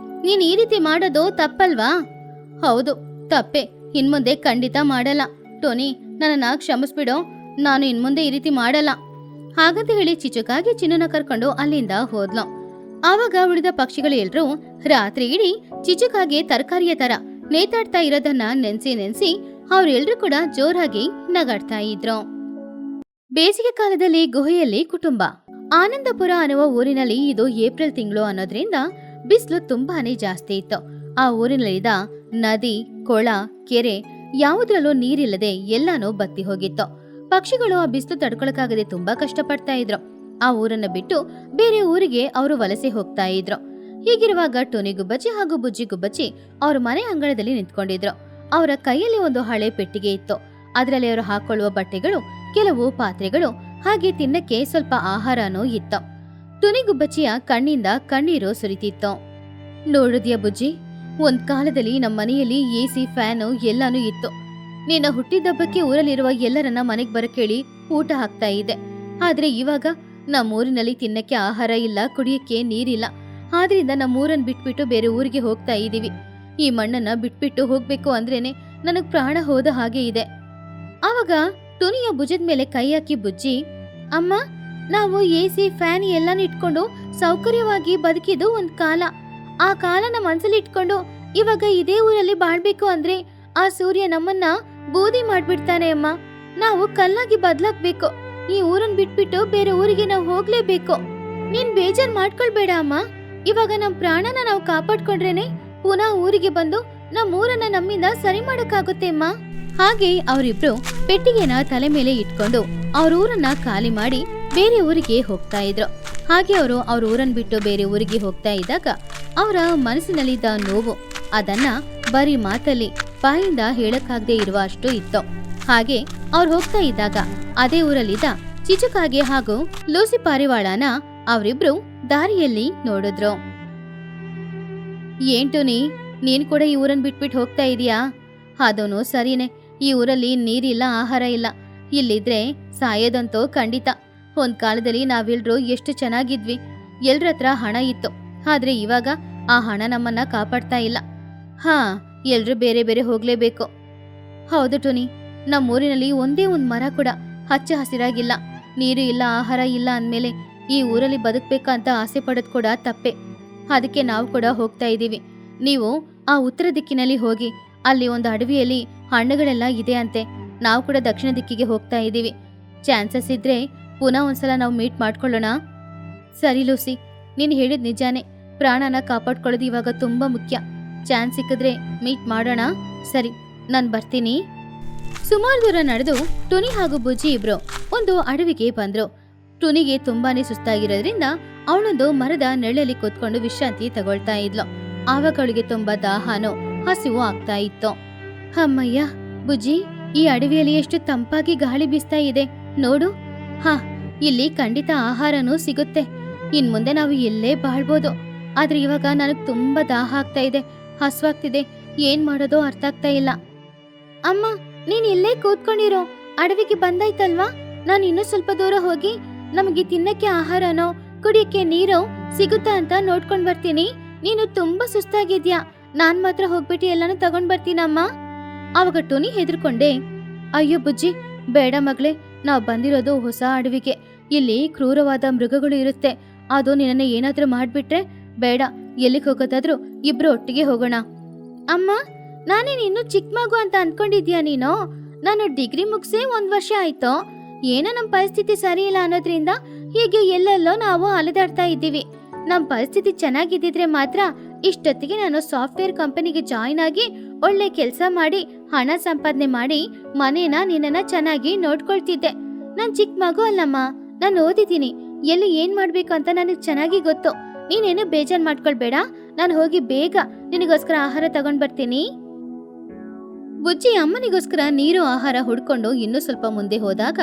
Speaker 1: ನೀನ್ ಈ ರೀತಿ ಮಾಡೋದು ತಪ್ಪಲ್ವಾ? ಹೌದು, ತಪ್ಪೆ, ಇನ್ಮುಂದೆ ಖಂಡಿತ ಮಾಡಲ್ಲ. ಟೋನಿ, ನನ್ನನ್ನ ಕ್ಷಮಿಸ್ಬಿಡೋ, ನಾನು ಇನ್ಮುಂದೆ ಈ ರೀತಿ ಮಾಡಲ್ಲ. ಹಾಗಂತ ಹೇಳಿ ಚಿಚುಕಾಗಿ ಚಿನ್ನನ ಕರ್ಕೊಂಡು ಅಲ್ಲಿಂದ ಹೋದ್ಲು. ಆವಾಗ ಉಳಿದ ಪಕ್ಷಿಗಳು ಎಲ್ರೂ ರಾತ್ರಿ ಇಡೀ ಚಿಚುಕಾಗೆ ತರಕಾರಿಯ ತರ ನೇತಾಡ್ತಾ ಇರೋದನ್ನ ನೆನ್ಸಿ ಅವ್ರೆಲ್ರೂ ಕೂಡ ಜೋರಾಗಿ ನಗಾಡ್ತಾ ಇದ್ರು. ಬೇಸಿಗೆ ಕಾಲದಲ್ಲಿ ಗುಹೆಯಲ್ಲಿ ಕುಟುಂಬ. ಆನಂದಪುರ ಅನ್ನುವ ಊರಿನಲ್ಲಿ ಇದು ಏಪ್ರಿಲ್ ತಿಂಗಳು ಅನ್ನೋದ್ರಿಂದ ಬಿಸಿಲು ತುಂಬಾನೇ ಜಾಸ್ತಿ ಇತ್ತು. ಆ ಊರಿನಲ್ಲಿದ್ದ ನದಿ, ಕೊಳ, ಕೆರೆ ಯಾವುದ್ರಲ್ಲೂ ನೀರಿಲ್ಲದೆ ಎಲ್ಲಾನು ಬತ್ತಿ ಹೋಗಿತ್ತು. ಪಕ್ಷಿಗಳು ಆ ಬಿಸಿಲು ತಡ್ಕೊಳಕ್ಕಾಗದೆ ತುಂಬಾ ಕಷ್ಟಪಡ್ತಾ ಇದ್ರು. ಆ ಊರನ್ನ ಬಿಟ್ಟು ಬೇರೆ ಊರಿಗೆ ಅವರು ವಲಸೆ ಹೋಗ್ತಾ ಇದ್ರು. ಹೀಗಿರುವಾಗ ಟೋನಿ ಗುಬ್ಬಚ್ಚಿ ಹಾಗೂ ಬುಜ್ಜಿ ಗುಬ್ಬಚ್ಚಿ ಅವ್ರ ಮನೆ ಅಂಗಳದಲ್ಲಿ ನಿಂತ್ಕೊಂಡಿದ್ರು. ಅವರ ಕೈಯಲ್ಲಿ ಒಂದು ಹಳೆ ಪೆಟ್ಟಿಗೆ ಇತ್ತು. ಅದರಲ್ಲಿ ಅವರು ಹಾಕೊಳ್ಳುವ ಬಟ್ಟೆಗಳು, ಕೆಲವು ಪಾತ್ರೆಗಳು, ಹಾಗೆ ತಿನ್ನಕ್ಕೆ ಸ್ವಲ್ಪ ಆಹಾರನೂ ಇತ್ತು. ಟೋನಿ ಗುಬ್ಬಚ್ಚಿಯ ಕಣ್ಣಿಂದ ಕಣ್ಣೀರು ಸುರಿತಿತ್ತು. ನೋಡಿದ್ಯಾ ಬುಜ್ಜಿ, ಒಂದ್ ಕಾಲದಲ್ಲಿ ನಮ್ಮ ಮನೆಯಲ್ಲಿ AC, ಫ್ಯಾನು ಎಲ್ಲಾನು ಇತ್ತು. ನಿನ್ನ ಹುಟ್ಟಿದಬ್ಬಕ್ಕೆ ಊರಲ್ಲಿರುವ ಎಲ್ಲರನ್ನ ಮನೆಗ್ ಬರಕೇಳಿ ಊಟ ಹಾಕ್ತಾ ಇದ್ದೆ. ಆದ್ರೆ ಇವಾಗ ನಮ್ಮೂರಿನಲ್ಲಿ ತಿನ್ನಕ್ಕೆ ಆಹಾರ ಇಲ್ಲ, ಕುಡಿಯಕ್ಕೆ ನೀರಿಲ್ಲ. ಆದ್ರಿಂದ ನಮ್ಮೂರನ್ ಬಿಟ್ಬಿಟ್ಟು ಬೇರೆ ಊರಿಗೆ ಹೋಗ್ತಾ ಇದೀವಿ. ಈ ಮಣ್ಣನ್ನ ಬಿಟ್ಬಿಟ್ಟು ಹೋಗ್ಬೇಕು ಅಂದ್ರೇನೆ ನನಗ್ ಪ್ರಾಣ ಹೋದ ಹಾಗೆ ಇದೆ. ಆವಾಗ ಟೋನಿಯ ಭುಜದ ಮೇಲೆ ಕೈ ಹಾಕಿ ಬುಜ್ಜಿ, ಅಮ್ಮ, ನಾವು AC, ಫ್ಯಾನ್ ಎಲ್ಲಾನು ಇಟ್ಕೊಂಡು ಸೌಕರ್ಯವಾಗಿ ಬದುಕಿದ್ದು ಒಂದ್ ಕಾಲ. ಆ ಕಾಲನ ಮನ್ಸಲ್ಲಿ ಇಟ್ಕೊಂಡು ಇವಾಗ ಇದೇ ಊರಲ್ಲಿ ಬಾಳ್ಬೇಕು ಅಂದ್ರೆ ಆ ಸೂರ್ಯ ನಮ್ಮನ್ನ ಬೂದಿ ಮಾಡ್ಬಿಡ್ತಾನೆ ಅಮ್ಮ. ನಾವು ಕಲ್ಲಾಗಿ ಬದ್ಲಾಗ್ಬೇಕು. ಈ ಊರನ್ ಬಿಟ್ಬಿಟ್ಟು ಬೇರೆ ಊರಿಗೆ ನಾವು ಹೋಗ್ಲೇಬೇಕು. ನೀನ್ ಬೇಜಾರ್ ಮಾಡ್ಕೊಳ್ಬೇಡ ಅಮ್ಮ. ಇವಾಗ ನಮ್ ಪ್ರಾಣನ ನಾವು ಕಾಪಾಡ್ಕೊಂಡ್ರೇನೆ ಪುನಃ ಊರಿಗೆ ಬಂದು ನಮ್ ಊರನ್ನ ನಮ್ಮಿಂದ ಸರಿ ಮಾಡಕ್ಕಾಗುತ್ತೆ ಅಮ್ಮ. ಹಾಗೆ ಅವರಿಬ್ರು ಪೆಟ್ಟಿಗೆನ ತಲೆ ಮೇಲೆ ಇಟ್ಕೊಂಡು ಅವ್ರ ಊರನ್ನ ಖಾಲಿ ಮಾಡಿ ಬೇರೆ ಊರಿಗೆ ಹೋಗ್ತಾ ಇದ್ರು. ಹಾಗೆ ಅವರು ಅವ್ರ ಊರನ್ ಬಿಟ್ಟು ಬೇರೆ ಊರಿಗೆ ಹೋಗ್ತಾ ಇದ್ದಾಗ ಅವರ ಮನಸ್ಸಿನಲ್ಲಿದ್ದ ನೋವು ಅದನ್ನ ಬರೀ ಮಾತಲ್ಲಿ ಬಾಯಿಂದ ಹೇಳಕ್ಕಾಗದೆ ಇರುವ ಅಷ್ಟು ಇತ್ತು. ಹಾಗೆ ಅವ್ರು ಹೋಗ್ತಾ ಇದ್ದಾಗ ಅದೇ ಊರಲ್ಲಿದ್ದ ಚಿಚುಕಾಗೆ ಹಾಗೂ ಲೂಸಿ ಪಾರಿವಾಳನ ಅವರಿಬ್ರು ದಾರಿಯಲ್ಲಿ ನೋಡಿದ್ರು. ಏನ್ ಟೋನಿ, ನೀನ್ ಕೂಡ ಈ ಊರನ್ ಬಿಟ್ಬಿಟ್ಟು ಹೋಗ್ತಾ ಇದೀಯಾ? ಅದೂನು ಸರಿನೇ, ಈ ಊರಲ್ಲಿ ನೀರಿಲ್ಲ, ಆಹಾರ ಇಲ್ಲ. ಇಲ್ಲಿದ್ರೆ ಸಾಯೋದಂತೂ ಖಂಡಿತ. ಒಂದ್ ಕಾಲದಲ್ಲಿ ನಾವೆಲ್ರೂ ಎಷ್ಟು ಚೆನ್ನಾಗಿದ್ವಿ, ಎಲ್ರತ್ರ ಹಣ ಇತ್ತು. ಆದ್ರೆ ಇವಾಗ ಆ ಹಣ ನಮ್ಮನ್ನ ಕಾಪಾಡ್ತಾ ಇಲ್ಲ. ಹಾ, ಎಲ್ರೂ ಬೇರೆ ಬೇರೆ ಹೋಗ್ಲೇಬೇಕು. ಹೌದು ಟೋನಿ, ನಮ್ಮೂರಿನಲ್ಲಿ ಒಂದೇ ಒಂದ್ ಮರ ಕೂಡ ಹಚ್ಚ ಹಸಿರಾಗಿಲ್ಲ. ನೀರು ಇಲ್ಲ, ಆಹಾರ ಇಲ್ಲ ಅಂದ್ಮೇಲೆ ಈ ಊರಲ್ಲಿ ಬದುಕ್ಬೇಕಂತ ಆಸೆ ಪಡೋದ್ ಕೂಡ ತಪ್ಪೆ. ಅದಕ್ಕೆ ನಾವು ಕೂಡ ಹೋಗ್ತಾ ಇದೀವಿ. ನೀವು ಆ ಉತ್ತರ ದಿಕ್ಕಿನಲ್ಲಿ ಹೋಗಿ, ಅಲ್ಲಿ ಒಂದು ಅಡವಿಯಲ್ಲಿ ಹಣ್ಣುಗಳೆಲ್ಲ ಇದೆ ಅಂತೆ. ನಾವು ಕೂಡ ದಕ್ಷಿಣ ದಿಕ್ಕಿಗೆ ಹೋಗ್ತಾ ಇದೀವಿ. ಚಾನ್ಸಸ್ ಇದ್ರೆ ಪುನಃ ಒಂದ್ಸಲ ನಾವು ಮೀಟ್ ಮಾಡ್ಕೊಳ್ಳೋಣ. ಸರಿ ಲೂಸಿ, ನೀನ್ ಹೇಳಿದ್ ನಿಜಾನೇ. ಪ್ರಾಣನ ಕಾಪಾಡ್ಕೊಳ್ಳೋದು ಇವಾಗ ತುಂಬಾ ಮುಖ್ಯ. ಚಾನ್ಸ್ ಸಿಕ್ಕಿದ್ರೆ ಮೀಟ್ ಮಾಡೋಣ. ಸರಿ, ನಾನ್ ಬರ್ತೀನಿ. ಸುಮಾರು ದೂರ ನಡೆದು ಟುನಿ ಹಾಗೂ ಬುಜ್ಜಿ ಇಬ್ರು ಒಂದು ಅಡವಿಗೆ ಬಂದ್ರು. ಟುನಿಗೆ ತುಂಬಾನೇ ಸುಸ್ತಾಗಿರೋದ್ರಿಂದ ಅವಳೊಂದು ಮರದ ನೆರಳಲ್ಲಿ ಕೂತ್ಕೊಂಡು ವಿಶ್ರಾಂತಿ ತಗೊಳ್ತಾ ಇದ್ಲು. ಆವಾಗ ಅವಳಿಗೆ ತುಂಬಾ ದಾಹನೋ ಹಸಿವು ಆಗ್ತಾ ಇತ್ತು. ಅಮ್ಮಯ್ಯ ಬುಜ್ಜಿ, ಈ ಅಡವಿಯಲ್ಲಿ ಎಷ್ಟು ತಂಪಾಗಿ ಗಾಳಿ ಬೀಸ್ತಾ ಇದೆ ನೋಡು. ಹಾ, ಇಲ್ಲಿ ಖಂಡಿತ ಆಹಾರನೂ ಸಿಗುತ್ತೆ. ಇನ್ ಮುಂದೆ ನಾವು ಎಲ್ಲೇ ಬಾಳ್ಬೋದು. ಆದ್ರೆ ಇವಾಗ ನನಗ್ ತುಂಬಾ ದಾಹ ಆಗ್ತಾ ಇದೆ, ಹಸುವಾಗ್ತಿದೆ. ಏನ್ ಮಾಡೋದೋ ಅರ್ಥ ಆಗ್ತಾ ಇಲ್ಲ. ಅಮ್ಮ, ನೀನ್ ಇಲ್ಲೇ ಕೂತ್ಕೊಂಡಿರೋ. ಅಡವಿಗೆ ಬಂದಾಯ್ತಲ್ವಾ, ನಾನು ಇನ್ನೂ ಸ್ವಲ್ಪ ದೂರ ಹೋಗಿ ನಮಗೆ ತಿನ್ನಕ್ಕೆ ಆಹಾರನೋ ಕುಡಿಯಕ್ಕೆ ನೀರೋ ಸಿಗುತ್ತಾ ಅಂತ ನೋಡ್ಕೊಂಡ್ ಬರ್ತೀನಿ. ನೀನು ತುಂಬಾ ಸುಸ್ತಾಗಿದ್ಯಾ, ನಾನ್ ಮಾತ್ರ ಹೋಗ್ಬಿಟ್ಟು ಎಲ್ಲಾನು ತಗೊಂಡ್ ಬರ್ತೀನಮ್ಮ. ಆವಾಗ ಟುನಿ ಹೆದರ್ಕೊಂಡೆ, ಅಯ್ಯೋ ಬುಜ್ಜಿ, ಬೇಡ ಮಗಳೇ, ನಾವ್ ಬಂದಿರೋದು ಹೊಸ ಅಡವಿಗೆ. ಇಲ್ಲಿ ಕ್ರೂರವಾದ ಮೃಗಗಳು ಇರುತ್ತೆ. ಅದು ನಿನ್ನ ಏನಾದ್ರೂ ಮಾಡ್ಬಿಟ್ರೆ ಬೇಡ. ಎಲ್ಲಿಗೆ ಹೋಗೋದಾದ್ರೂ ಇಬ್ರು ಒಟ್ಟಿಗೆ ಹೋಗೋಣ. ಅಮ್ಮ, ನಾನೇನ್ ಇನ್ನು ಚಿಕ್ಕ ಮಗು ಅಂತ ಅನ್ಕೊಂಡಿದ್ಯಾ ನೀನು? ನಾನು ಡಿಗ್ರಿ ಮುಗಿಸೇ 1 ವರ್ಷ ಆಯ್ತು. ಏನೋ ನಮ್ ಪರಿಸ್ಥಿತಿ ಸರಿ ಇಲ್ಲ ಅನ್ನೋದ್ರಿಂದ ಹೀಗೆ ಎಲ್ಲೆಲ್ಲೋ ನಾವು ಅಲೆದಾಡ್ತಾ ಇದ್ದೀವಿ. ನಮ್ ಪರಿಸ್ಥಿತಿ ಚೆನ್ನಾಗಿದ್ದಿದ್ರೆ ಮಾತ್ರ ಇಷ್ಟೊತ್ತಿಗೆ ನಾನು ಸಾಫ್ಟ್ವೇರ್ ಕಂಪನಿಗೆ ಜಾಯಿನ್ ಆಗಿ ಒಳ್ಳೆ ಕೆಲಸ ಮಾಡಿ ಹಣ ಸಂಪಾದನೆ ಮಾಡಿ ಮನೇನ ನಿನ್ನನ್ನ ಚೆನ್ನಾಗಿ ನೋಡ್ಕೊಳ್ತಿದ್ದೆ. ನಾನ್ ಚಿಕ್ಕ ಮಗು ಅಲ್ಲಮ್ಮ, ನಾನು ಓದಿದ್ದೀನಿ. ಎಲ್ಲಿ ಏನ್ ಮಾಡ್ಬೇಕು ಅಂತ ನನಗ್ ಚೆನ್ನಾಗಿ ಗೊತ್ತು. ನೀನೇನು ಬೇಜಾರ್ ಮಾಡ್ಕೊಳ್ಬೇಡ. ನಾನು ಹೋಗಿ ಬೇಗ ನಿನಗೋಸ್ಕರ ಆಹಾರ ತಗೊಂಡ್ ಬರ್ತೀನಿ. ಬುಜ್ಜಿ ಅಮ್ಮನಿಗೋಸ್ಕರ ನೀರು ಆಹಾರ ಹುಡ್ಕೊಂಡು ಇನ್ನೂ ಸ್ವಲ್ಪ ಮುಂದೆ ಹೋದಾಗ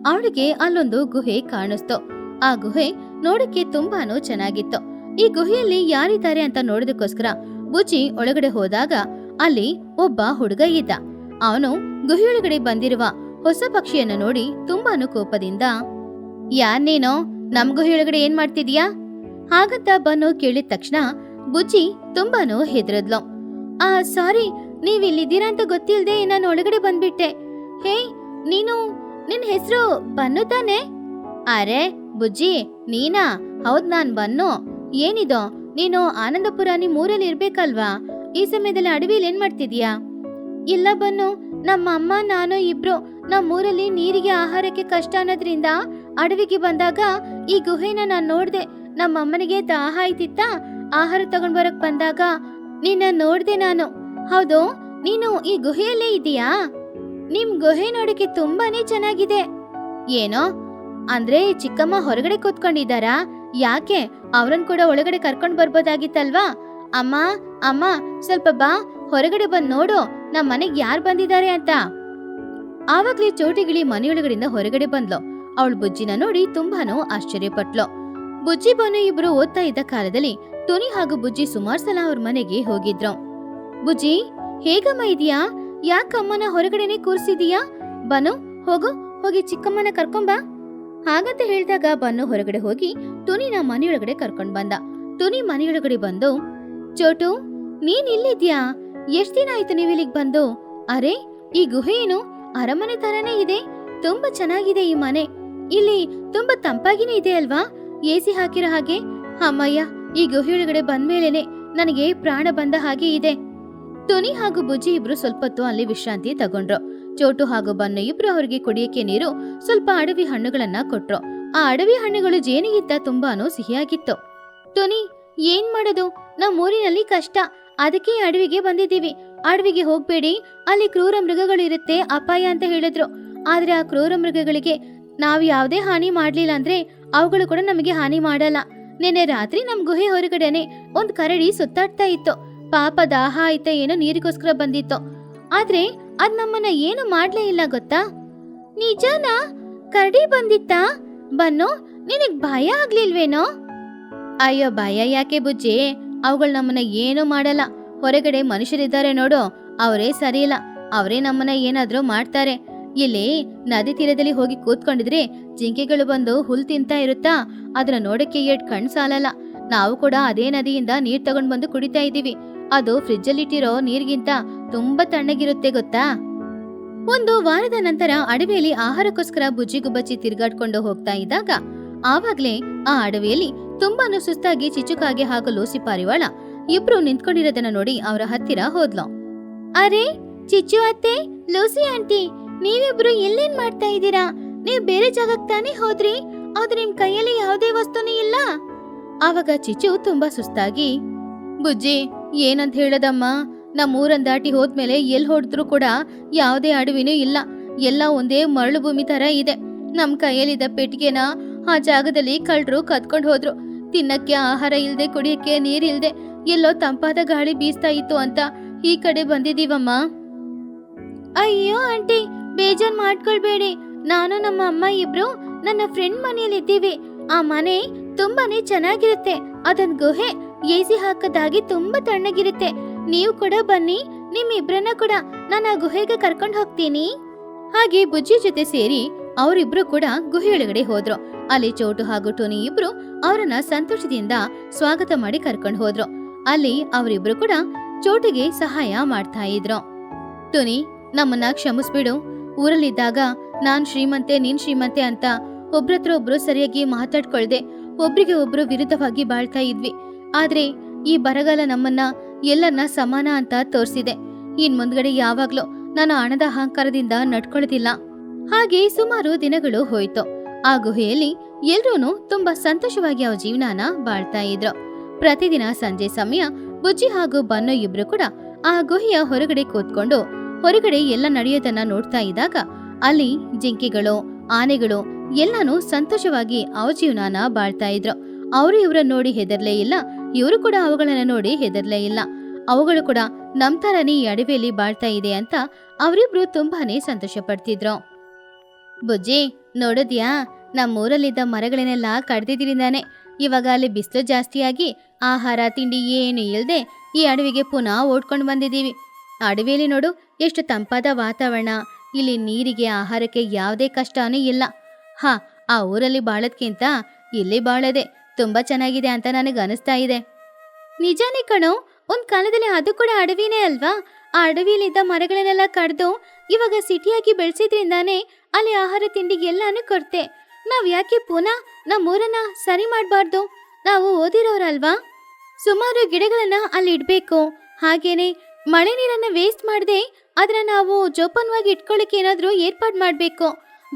Speaker 1: ಅವಳಿಗೆ ಅಲ್ಲೊಂದು ಗುಹೆ ಕಾಣಿಸ್ತು. ಆ ಗುಹೆ ನೋಡಕ್ಕೆ ತುಂಬಾನು ಚೆನ್ನಾಗಿತ್ತು. ಈ ಗುಹೆಯಲ್ಲಿ ಯಾರಿದ್ದಾರೆ ಅಂತ ನೋಡೋದಕ್ಕೋಸ್ಕರ ಬುಜ್ಜಿ ಒಳಗಡೆ ಹೋದಾಗ ಅಲ್ಲಿ ಒಬ್ಬ ಹುಡುಗ ಇದ್ದ. ಅವನು ಗುಹೆಯೊಳಗಡೆ ಬಂದಿರುವ ಹೊಸ ಪಕ್ಷಿಯನ್ನು ನೋಡಿ ತುಂಬಾನು ಕೋಪದಿಂದ, ಯಾರ್ ನೀನೋ? ನಮ್ ಗುಹೆಯೊಳಗಡೆ ಏನ್ ಮಾಡ್ತಿದ್ಯಾ? ಹಾಗಂತ ಬನ್ನು ಕೇಳಿದ ತಕ್ಷಣ ಬುಜ್ಜಿ ತುಂಬಾನು ಹೆದರದ್ಲು. ಸಾರಿ, ನೀವ್ ಇಲ್ಲಿದ್ದೀರಾ ಅಂತ ಗೊತ್ತಿಲ್ದೆ ನಾನು ಒಳಗಡೆ ಬಂದ್ಬಿಟ್ಟೆ. ಹೇ, ನಿನ್ ಹೆಸರು ಬನ್ನು ತಾನೆ? ಅರೆ ಬುಜ್ಜಿ, ನೀನಾ? ಹೌದ್, ನಾನ್ ಬನ್ನು. ಏನಿದೋ, ನೀನು ಆನಂದಪುರ ನಿಮ್ಮೂರಲ್ಲಿ ಇರ್ಬೇಕಲ್ವಾ? ಈ ಸಮಯದಲ್ಲಿ ಅಡವಿಯಲ್ಲಿ ಏನ್ ಮಾಡ್ತಿದ್ಯಾ? ಇಲ್ಲ ಬನ್ನು, ನಮ್ಮ ಅಮ್ಮ ನಾನು ಇಬ್ರು ನಮ್ಮೂರಲ್ಲಿ ನೀರಿಗೆ ಆಹಾರಕ್ಕೆ ಕಷ್ಟ ಅನ್ನೋದ್ರಿಂದ ಅಡವಿಗೆ ಬಂದಾಗ ಈ ಗುಹೆನ ನಾನ್ ನೋಡ್ದೆ. ನಮ್ಮ ಅಮ್ಮನಿಗೆ ದಾಹ ಆಯ್ತಿತ್ತ, ಆಹಾರ ತಗೊಂಡ್ ಬರಕ್ ಬಂದಾಗ ನಿನ್ನ ನೋಡ್ದೆ ನಾನು. ಹೌದು, ನೀನು ಈ ಗುಹೆಯಲ್ಲೇ ಇದೀಯಾ? ನಿಮ್ ಗುಹೆ ನೋಡಕ್ಕೆ ತುಂಬಾನೇ ಚೆನ್ನಾಗಿದೆ. ಏನೋ ಅಂದ್ರೆ ಚಿಕ್ಕಮ್ಮ ಹೊರಗಡೆ ಕೂತ್ಕೊಂಡಿದ್ದಾರಾ? ಯಾಕೆ? ಅವ್ರನ್ ಕೂಡ ಒಳಗಡೆ ಕರ್ಕೊಂಡ್ ಬರ್ಬೋದಾಗಿತ್ತಲ್ವಾ? ಅಮ್ಮ ಅಮ್ಮ, ಸ್ವಲ್ಪ ಬಾ, ಹೊರಗಡೆ ಬಂದ್ ನೋಡು ನಮ್ ಮನೆಗ್ ಯಾರ್ ಬಂದಿದ್ದಾರೆ ಅಂತ. ಆವಾಗ್ಲೇ ಚೋಟಿಗಿಳಿ ಮನೆಯೊಳಗಡೆಯಿಂದ ಹೊರಗಡೆ ಬಂದ್ಲು. ಅವಳು ಬುಜ್ಜಿನ ನೋಡಿ ತುಂಬಾನು ಆಶ್ಚರ್ಯಪಟ್ಲು. ಬುಜ್ಜಿ ಬನ್ನು ಇಬ್ರು ಓದ್ತಾ ಇದ್ದ ಕಾಲದಲ್ಲಿ ಟುನಿ ಹಾಗೂ ಬುಜ್ಜಿ ಸುಮಾರು ಸಲ ಅವ್ರ ಮನೆಗೆ ಹೋಗಿದ್ರು. ಬುಜ್ಜಿ, ಹೇಗಮ್ಮ ಇದೀಯಾ? ಯಾಕಮ್ಮನ ಹೊರಗಡೆನೆ ಕೂರ್ಸಿದೀಯಾ? ಬನ್ನು, ಹೋಗಿ ಚಿಕ್ಕಮ್ಮನ ಕರ್ಕೊಂಬಾ. ಹಾಗಂತ ಹೇಳಿದಾಗ ಬನ್ನು ಹೊರಗಡೆ ಹೋಗಿ ಟುನಿನ ಮನೆಯೊಳಗಡೆ ಕರ್ಕೊಂಡ್ ಬಂದ. ಟುನಿ ಮನೆಯೊಳಗಡೆ ಬಂದು, ಚೋಟು, ನೀನ್ ಇಲ್ಲಿದ್ಯಾ? ಎಷ್ಟ್ ದಿನ ಆಯ್ತು ನೀವ್ ಇಲ್ಲಿಗ್ ಬಂದು? ಅರೆ, ಈ ಗುಹೆ ಏನು ಅರಮನೆ ತರನೇ ಇದೆ. ತುಂಬಾ ಚೆನ್ನಾಗಿದೆ ಈ ಮನೆ. ಇಲ್ಲಿ ತುಂಬಾ ತಂಪಾಗಿನೇ ಇದೆ ಅಲ್ವಾ? ಎಸಿ ಹಾಕಿರೋ ಹಾಗೆ. ಅಮ್ಮಯ್ಯ, ಈ ಗುಹೆಯೊಳಗಡೆ ಬಂದ್ಮೇಲೆನೆ ನನಗೆ ಪ್ರಾಣ ಬಂದ ಹಾಗೆ ಇದೆ. ಟುನಿ ಹಾಗೂ ಬುಜ್ಜಿ ಇಬ್ರು ಸ್ವಲ್ಪ ಹೊತ್ತು ಅಲ್ಲಿ ವಿಶ್ರಾಂತಿ ತಗೊಂಡ್ರು. ಚೋಟು ಹಾಗೂ ಬನ್ನು ಇಬ್ರು ಅವ್ರಿಗೆ ಕುಡಿಯಕ್ಕೆ ನೀರು, ಸ್ವಲ್ಪ ಅಡವಿ ಹಣ್ಣುಗಳನ್ನ ಕೊಟ್ರು. ಆ ಅಡವಿ ಹಣ್ಣುಗಳು ಜೇನಿಗಿಂತ ತುಂಬಾನು ಸಿಹಿಯಾಗಿತ್ತು. ಟುನಿ, ಏನ್ ಮಾಡೋದು? ನಮ್ಮ ಊರಿನಲ್ಲಿ ಕಷ್ಟ, ಅದಕ್ಕೆ ಅಡವಿಗೆ ಬಂದಿದ್ದೀವಿ. ಅಡವಿಗೆ ಹೋಗ್ಬೇಡಿ, ಅಲ್ಲಿ ಕ್ರೂರ ಮೃಗಗಳು ಇರುತ್ತೆ, ಅಪಾಯ ಅಂತ ಹೇಳಿದ್ರು. ಆದ್ರೆ ಆ ಕ್ರೂರ ಮೃಗಗಳಿಗೆ ನಾವ್ ಯಾವ್ದೇ ಹಾನಿ ಮಾಡ್ಲಿಲ್ಲ ಅಂದ್ರೆ ಅವುಗಳು ಕೂಡ ನಮಗೆ ಹಾನಿ ಮಾಡಲ್ಲ. ನಿನ್ನೆ ರಾತ್ರಿ ನಮ್ ಗುಹೆ ಹೊರಗಡೆನೆ ಒಂದ್ ಕರಡಿ ಸುತ್ತಾಡ್ತಾ ಇತ್ತು. ಪಾಪ ದಾಹ ಆಯ್ತ ಏನೋ ನೀರಿಗೋಸ್ಕರ ಬಂದಿತ್ತು. ಆದ್ರೆ ಅದ್ ನಮ್ಮನ್ನ ಏನು ಮಾಡ್ಲೇ ಇಲ್ಲ ಗೊತ್ತಾ? ನಿಜನಾ? ಕರಡಿ ಬಂದಿತ್ತಾ? ಬನ್ನು, ನಿನಗ್ ಭಯ ಆಗ್ಲಿಲ್ವೇನೋ? ಅಯ್ಯೋ, ಭಯ ಯಾಕೆ ಬುಜ್ಜಿ? ಅವುಗಳು ನಮ್ಮನ್ನ ಏನು ಮಾಡಲ್ಲ. ಹೊರಗಡೆ ಮನುಷ್ಯರಿದ್ದಾರೆ ನೋಡು, ಅವರೇ ಸರಿ ಇಲ್ಲ. ಅವರೇ ನಮ್ಮನ್ನ ಏನಾದ್ರೂ ಮಾಡ್ತಾರೆ. ಇಲ್ಲಿ ನದಿ ತೀರದಲ್ಲಿ ಹೋಗಿ ಕೂತ್ಕೊಂಡಿದ್ರೆ ಜಿಂಕೆಗಳು ಬಂದು ಹುಲ್ ತಿಂತಾ ಇರುತ್ತಾ, ಅದನ್ನ ನೋಡಕ್ಕೆ ಎಷ್ಟ್ ಕಣ್ ಸಾಲಲ್ಲ. ನಾವು ಕೂಡ ಅದೇ ನದಿಯಿಂದ ನೀರ್ ತಗೊಂಡ್ ಬಂದು ಕುಡಿತಾ ಇದೀವಿ. ಅದು ಫ್ರಿಜ್ಜಲ್ಲಿ ಇಟ್ಟಿರೋ ನೀರ್ಗಿಂತ ತುಂಬಾ ತಣ್ಣಗಿರುತ್ತೆ ಗೊತ್ತಾ? ಒಂದು ವಾರದ ನಂತರ ಅಡವಿಯಲ್ಲಿ ಆಹಾರಕ್ಕೋಸ್ಕರ ಬುಜ್ಜಿ ಗುಬ್ಬಚ್ಚಿ ತಿರ್ಗಾಡ್ಕೊಂಡು ಹೋಗ್ತಾ ಇದ್ದಾಗ ಆವಾಗ್ಲೇ ಆ ಅಡವಿಯಲ್ಲಿ ತುಂಬಾನು ಸುಸ್ತಾಗಿ ಚಿಚುಕಾಗೆ ಹಾಗೂ ಲೂಸಿ ಪಾರಿವಾಳ ಇಬ್ರು ನಿಂತ್ಕೊಂಡಿರೋದನ್ನ ನೋಡಿ ಅವರ ಹತ್ತಿರ ಹೋದ್ಲು. ಅರೆ ಚಿಚ್ಚು ಅತ್ತೆ, ಲೂಸಿ ಆಂಟಿ, ನೀವಿಬ್ರು ಎಲ್ಲೇನ್ ಮಾಡ್ತಾ ಇದ್ದೀರಾ? ನೀವ್ ಬೇರೆ ಜಾಗಕ್ಕೆ ತಾನೇ ಹೋದ್ರಿ, ಆದ್ರೆ ನಿಮ್ ಕೈಯಲ್ಲಿ ಯಾವುದೇ ವಸ್ತುನೇ ಇಲ್ಲ. ಆವಾಗ ಚಿಚ್ಚು ತುಂಬಾ ಸುಸ್ತಾಗಿ, ಬುಜ್ಜಿ, ಏನಂತ ಹೇಳದಮ್ಮ, ನಮ್ಮೂರನ್ ದಾಟಿ ಹೋದ್ಮೇಲೆ ಎಲ್ಲಿ ಹೊಡೆದ್ರು ಕೂಡ ಯಾವುದೇ ಅಡವಿನೂ ಇಲ್ಲ. ಎಲ್ಲ ಒಂದೇ ಮರಳು ಭೂಮಿ ತರ ಇದೆ. ನಮ್ ಕೈಯಲ್ಲಿದ್ದ ಪೆಟ್ಟಿಗೆನ ಆ ಜಾಗದಲ್ಲಿ ಕಳ್ಳರು ಕದ್ಕೊಂಡು ಹೋದ್ರು. ತಿನ್ನಕ್ಕೆ ಆಹಾರ ಇಲ್ದೆ, ಕುಡಿಯಕ್ಕೆ ನೀರಿಲ್ದೆ, ಎಲ್ಲೋ ತಂಪಾದ ಗಾಳಿ ಬೀಸ್ತಾ ಇತ್ತು ಅಂತ ಈ ಕಡೆ ಬಂದಿದೀವಮ್ಮ. ಅಯ್ಯೋ ಆಂಟಿ, ಬೇಜಾರ್ ಮಾಡ್ಕೊಳ್ಬೇಡಿ. ನಾನು ನಮ್ಮ ಅಮ್ಮ ಇಬ್ರು ನನ್ನ ಫ್ರೆಂಡ್ ಮನೆಯಲ್ಲಿ ಇದ್ದೀವಿ. ಆ ಮನೆ ತುಂಬಾನೇ ಚೆನ್ನಾಗಿರುತ್ತೆ. ಅದನ್ ಗುಹೆ ಎಸಿ ಹಾಕದಾಗಿ ತುಂಬಾ ತಣ್ಣಗಿರುತ್ತೆ. ನೀವು ಕೂಡ ಬನ್ನಿ, ನಿಮ್ಮಿಬ್ರನ್ನ ಕೂಡ ನಾನು ಆ ಗುಹೆಗೆ ಕರ್ಕೊಂಡು ಹೋಗ್ತೀನಿ. ಹಾಗೆ ಬುಜ್ಜಿ ಜೊತೆ ಸೇರಿ ಅವರಿಬ್ರು ಕೂಡ ಗುಹೆಯೊಳಗಡೆ ಹೋದ್ರು. ಅಲ್ಲಿ ಚೋಟು ಹಾಗೂ ಟೋನಿ ಇಬ್ರು ಅವರನ್ನ ಸಂತೋಷದಿಂದ ಸ್ವಾಗತ ಮಾಡಿ ಕರ್ಕೊಂಡು ಹೋದ್ರು. ಅಲ್ಲಿ ಅವರಿಬ್ರು ಕೂಡ ಚೋಟಿಗೆ ಸಹಾಯ ಮಾಡ್ತಾ ಇದ್ರು. ಟೋನಿ, ನಮ್ಮನ್ನ ಕ್ಷಮಿಸ್ಬಿಡು. ಊರಲ್ಲಿದ್ದಾಗ ನಾನ್ ಶ್ರೀಮಂತೆ, ನೀನ್ ಶ್ರೀಮಂತೆ ಅಂತ ಒಬ್ರತ್ರ ಒಬ್ರು ಸರಿಯಾಗಿ ಮಾತಾಡ್ಕೊಳ್ದೆ ಒಬ್ರಿಗೆ ಒಬ್ರು ವಿರುದ್ಧವಾಗಿ ಬಾಳ್ತಾ ಇದ್ವಿ. ಆದ್ರೆ ಈ ಬರಗಾಲ ನಮ್ಮನ್ನ ಎಲ್ಲರನ್ನ ಸಮಾನ ಅಂತ ತೋರ್ಸಿದೆ. ಇನ್ ಮುಂದ್ಗಡೆ ಯಾವಾಗ್ಲೂ ನಾನು ಹಣದ ಅಹಂಕಾರದಿಂದ ನಡ್ಕೊಳ್ಳೋದಿಲ್ಲ. ಹಾಗೆ ಸುಮಾರು ದಿನಗಳು ಹೋಯ್ತು. ಆ ಗುಹೆಯಲ್ಲಿ ಎಲ್ರೂನು ತುಂಬಾ ಸಂತೋಷವಾಗಿ ಅವ್ರ ಜೀವನಾನ ಬಾಳ್ತಾ ಇದ್ರು. ಪ್ರತಿದಿನ ಸಂಜೆ ಸಮಯ ಬುಜ್ಜಿ ಹಾಗೂ ಬನ್ನು ಇಬ್ರು ಕೂಡ ಆ ಗುಹೆಯ ಹೊರಗಡೆ ಕೂತ್ಕೊಂಡು ಹೊರಗಡೆ ಎಲ್ಲ ನಡೆಯೋದನ್ನ ನೋಡ್ತಾ ಇದ್ದಾಗ ಅಲ್ಲಿ ಜಿಂಕೆಗಳು, ಆನೆಗಳು ಎಲ್ಲಾನು ಸಂತೋಷವಾಗಿ ಅವ್ರ ಜೀವನಾನ ಬಾಳ್ತಾ ಇದ್ರು. ಅವರು ಇವ್ರನ್ನ ನೋಡಿ ಹೆದರ್ಲೇ ಇಲ್ಲ, ಇವರು ಕೂಡ ಅವುಗಳನ್ನ ನೋಡಿ ಹೆದರ್ಲೇ ಇಲ್ಲ. ಅವುಗಳು ಕೂಡ ನಮ್ ತರನೇ ಈ ಅಡವಿಯಲ್ಲಿ ಬಾಳ್ತಾ ಇದೆ ಅಂತ ಅವರಿಬ್ರು ತುಂಬಾನೇ ಸಂತೋಷ ಪಡ್ತಿದ್ರು. ಬುಜ್ಜಿ, ನೋಡಿದ್ಯಾ, ನಮ್ಮೂರಲ್ಲಿದ್ದ ಮರಗಳನ್ನೆಲ್ಲ ಕಡ್ದಿದ್ರಿಂದಾನೆ ಇವಾಗ ಅಲ್ಲಿ ಬಿಸಿಲು ಜಾಸ್ತಿಯಾಗಿ ಆಹಾರ ತಿಂಡಿ ಏನು ಇಲ್ದೆ ಈ ಅಡವಿಗೆ ಪುನಃ ಓಡ್ಕೊಂಡು ಬಂದಿದ್ದೀವಿ. ಅಡವಿಯಲ್ಲಿ ನೋಡು ಎಷ್ಟು ತಂಪಾದ ವಾತಾವರಣ. ಇಲ್ಲಿ ನೀರಿಗೆ, ಆಹಾರಕ್ಕೆ ಯಾವುದೇ ಕಷ್ಟನೂ ಇಲ್ಲ. ಹಾ, ಆ ಊರಲ್ಲಿ ಬಾಳೋದ್ಕಿಂತ ಇಲ್ಲಿ ಬಾಳೋದೆ ತುಂಬಾ ಚೆನ್ನಾಗಿದೆ ಅಂತ ನನಗೆ ಅನಿಸ್ತಾ ಇದೆ. ನಿಜಾನೇ ಕಣೋ, ಒಂದ್ ಕಾಲದಲ್ಲಿ ಅದು ಕೂಡ ಅಡವಿನೇ ಅಲ್ವಾ? ಆ ಅಡವಿಯಲ್ಲಿದ್ದ ಮರಗಳನ್ನೆಲ್ಲ ಕಡ್ದು ಇವಾಗ ಸಿಟಿಯಾಗಿ ಬೆಳೆಸಿದ್ರಿಂದಾನೇ ಅಲ್ಲಿ ಆಹಾರ ತಿಂಡಿಗೆ ಎಲ್ಲಾನು ಕೊಡ್ತೆ. ನಾವ್ ಯಾಕೆ ಪುನಃ ನಮ್ಮೂರನ್ನ ಸರಿ ಮಾಡ್ಬಾರ್ದು? ನಾವು ಓದಿರೋರಲ್ವಾ? ಸುಮಾರು ಗಿಡಗಳನ್ನ ಅಲ್ಲಿ ಇಡ್ಬೇಕು. ಹಾಗೇನೆ ಮಳೆ ನೀರನ್ನ ವೇಸ್ಟ್ ಮಾಡದೆ ಅದನ್ನ ನಾವು ಜೋಪಾನವಾಗಿ ಇಟ್ಕೊಳ್ಳಿಕ್ಕೆ ಏನಾದ್ರೂ ಏರ್ಪಾಡು ಮಾಡ್ಬೇಕು.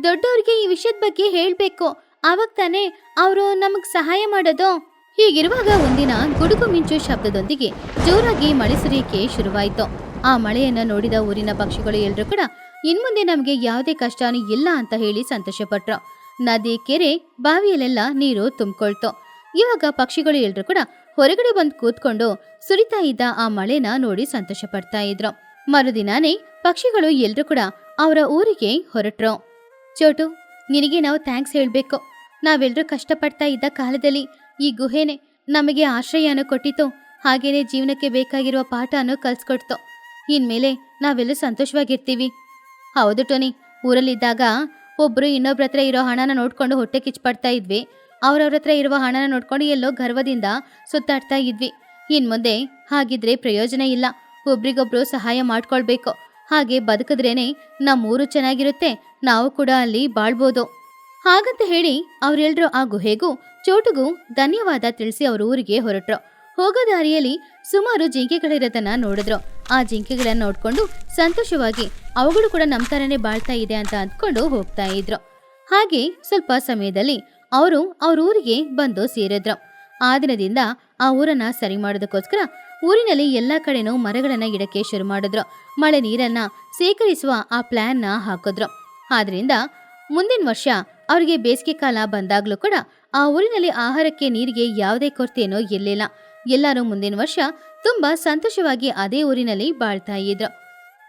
Speaker 1: ದೊಡ್ಡವ್ರಿಗೆ ಈ ವಿಷಯದ ಬಗ್ಗೆ ಹೇಳ್ಬೇಕು. ಆವಾಗ ತಾನೇ ಅವರು ನಮಗ್ ಸಹಾಯ ಮಾಡೋದು. ಹೀಗಿರುವಾಗ ಒಂದಿನ ಗುಡುಗು ಮಿಂಚು ಶಬ್ದದೊಂದಿಗೆ ಜೋರಾಗಿ ಮಳೆ ಸುರಿಯಕ್ಕೆ ಶುರುವಾಯಿತು. ಆ ಮಳೆಯನ್ನ ನೋಡಿದ ಊರಿನ ಪಕ್ಷಿಗಳು ಎಲ್ರೂ ಕೂಡ ಇನ್ಮುಂದೆ ನಮ್ಗೆ ಯಾವುದೇ ಕಷ್ಟನೂ ಇಲ್ಲ ಅಂತ ಹೇಳಿ ಸಂತೋಷ ಪಟ್ರು. ನದಿ, ಕೆರೆ, ಬಾವಿಯಲ್ಲೆಲ್ಲ ನೀರು ತುಂಬಿಕೊಳ್ತು. ಇವಾಗ ಪಕ್ಷಿಗಳು ಎಲ್ರೂ ಕೂಡ ಹೊರಗಡೆ ಬಂದು ಕೂತ್ಕೊಂಡು ಸುರಿತಾ ಇದ್ದ ಆ ಮಳೆನ ನೋಡಿ ಸಂತೋಷ ಪಡ್ತಾ ಇದ್ರು. ಮರುದಿನಾನೇ ಪಕ್ಷಿಗಳು ಎಲ್ರೂ ಕೂಡ ಅವರ ಊರಿಗೆ ಹೊರಟ್ರು. ಚೋಟು, ನಿನಗೆ ನಾವು ಥ್ಯಾಂಕ್ಸ್ ಹೇಳ್ಬೇಕು. ನಾವೆಲ್ಲರೂ ಕಷ್ಟಪಡ್ತಾ ಇದ್ದ ಕಾಲದಲ್ಲಿ ಈ ಗುಹೆನೆ ನಮಗೆ ಆಶ್ರಯನೂ ಕೊಟ್ಟಿತ್ತು. ಹಾಗೇನೆ ಜೀವನಕ್ಕೆ ಬೇಕಾಗಿರುವ ಪಾಠನೂ ಕಲ್ಸ್ಕೊಡ್ತು. ಇನ್ಮೇಲೆ ನಾವೆಲ್ಲರೂ ಸಂತೋಷವಾಗಿರ್ತೀವಿ. ಹೌದು ಟೋನಿ, ಊರಲ್ಲಿದ್ದಾಗ ಒಬ್ರು ಇನ್ನೊಬ್ರ ಹತ್ರ ಇರೋ ಹಣನ ನೋಡ್ಕೊಂಡು ಹೊಟ್ಟೆ ಕಿಚ್ಪಡ್ತಾ ಇದ್ವಿ. ಅವ್ರವ್ರ ಹತ್ರ ಇರುವ ಹಣನ ನೋಡ್ಕೊಂಡು ಎಲ್ಲೋ ಗರ್ವದಿಂದ ಸುತ್ತಾಡ್ತಾ ಇದ್ವಿ. ಇನ್ ಮುಂದೆ ಹಾಗಿದ್ರೆ ಪ್ರಯೋಜನ ಇಲ್ಲ. ಒಬ್ರಿಗೊಬ್ರು ಸಹಾಯ ಮಾಡ್ಕೊಳ್ಬೇಕು. ಹಾಗೆ ಬದುಕಿದ್ರೇನೆ ನಮ್ಮೂರು ಚೆನ್ನಾಗಿರುತ್ತೆ, ನಾವು ಕೂಡ ಅಲ್ಲಿ ಬಾಳ್ಬೋದು. ಹಾಗಂತ ಹೇಳಿ ಅವರೆಲ್ಲರೂ ಆ ಗುಹೆಗೂ ಚೋಟುಗೂ ಧನ್ಯವಾದ ತಿಳಿಸಿ ಅವ್ರ ಊರಿಗೆ ಹೊರಟ್ರು. ಹೋಗೋ ದಾರಿಯಲ್ಲಿ ಸುಮಾರು ಜಿಂಕೆಗಳಿರೋದನ್ನ ನೋಡಿದ್ರು. ಆ ಜಿಂಕೆಗಳನ್ನ ನೋಡ್ಕೊಂಡು ಸಂತೋಷವಾಗಿ ಅವುಗಳು ಕೂಡ ನಮ್ಮ ತರನೇ ಬಾಳ್ತಾ ಇದೆ ಅಂತ ಅಂದ್ಕೊಂಡು ಹೋಗ್ತಾ ಇದ್ರು. ಹಾಗೆ ಸ್ವಲ್ಪ ಸಮಯದಲ್ಲಿ ಅವರು ಅವ್ರ ಊರಿಗೆ ಬಂದು ಸೇರಿದ್ರು. ಆ ದಿನದಿಂದ ಆ ಊರನ್ನ ಸರಿ ಮಾಡೋದಕ್ಕೋಸ್ಕರ ಊರಿನಲ್ಲಿ ಎಲ್ಲಾ ಕಡೆನೂ ಮರಗಳನ್ನ ಗಿಡಕ್ಕೆ ಶುರು ಮಾಡಿದ್ರು. ಮಳೆ ನೀರನ್ನ ಸೇಕರಿಸುವ ಆ ಪ್ಲಾನ್ನ ಹಾಕಿದ್ರು. ಆದ್ರಿಂದ ಮುಂದಿನ ವರ್ಷ ಅವ್ರಿಗೆ ಬೇಸಿಗೆ ಕಾಲ ಬಂದಾಗ್ಲೂ ಕೂಡ ಆ ಊರಿನಲ್ಲಿ ಆಹಾರಕ್ಕೆ, ನೀರಿಗೆ ಯಾವುದೇ ಕೊರತೆನೋ ಇರಲಿಲ್ಲ. ಎಲ್ಲರೂ ಮುಂದಿನ ವರ್ಷ ತುಂಬಾ ಸಂತೋಷವಾಗಿ ಅದೇ ಊರಿನಲ್ಲಿ ಬಾಳ್ತಾ ಇದ್ರು.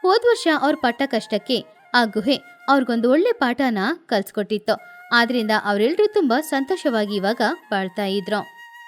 Speaker 1: ಹೋದ್ ವರ್ಷ ಅವ್ರ ಪಟ್ಟ ಕಷ್ಟಕ್ಕೆ ಆ ಗುಹೆ ಅವ್ರಿಗೊಂದು ಒಳ್ಳೆ ಪಾಠನ ಕಲ್ಸ್ಕೊಟ್ಟಿತ್ತು. ಆದ್ರಿಂದ ಅವರೆಲ್ಲರೂ ತುಂಬಾ ಸಂತೋಷವಾಗಿ ಇವಾಗ ಬಾಳ್ತಾ ಇದ್ರು.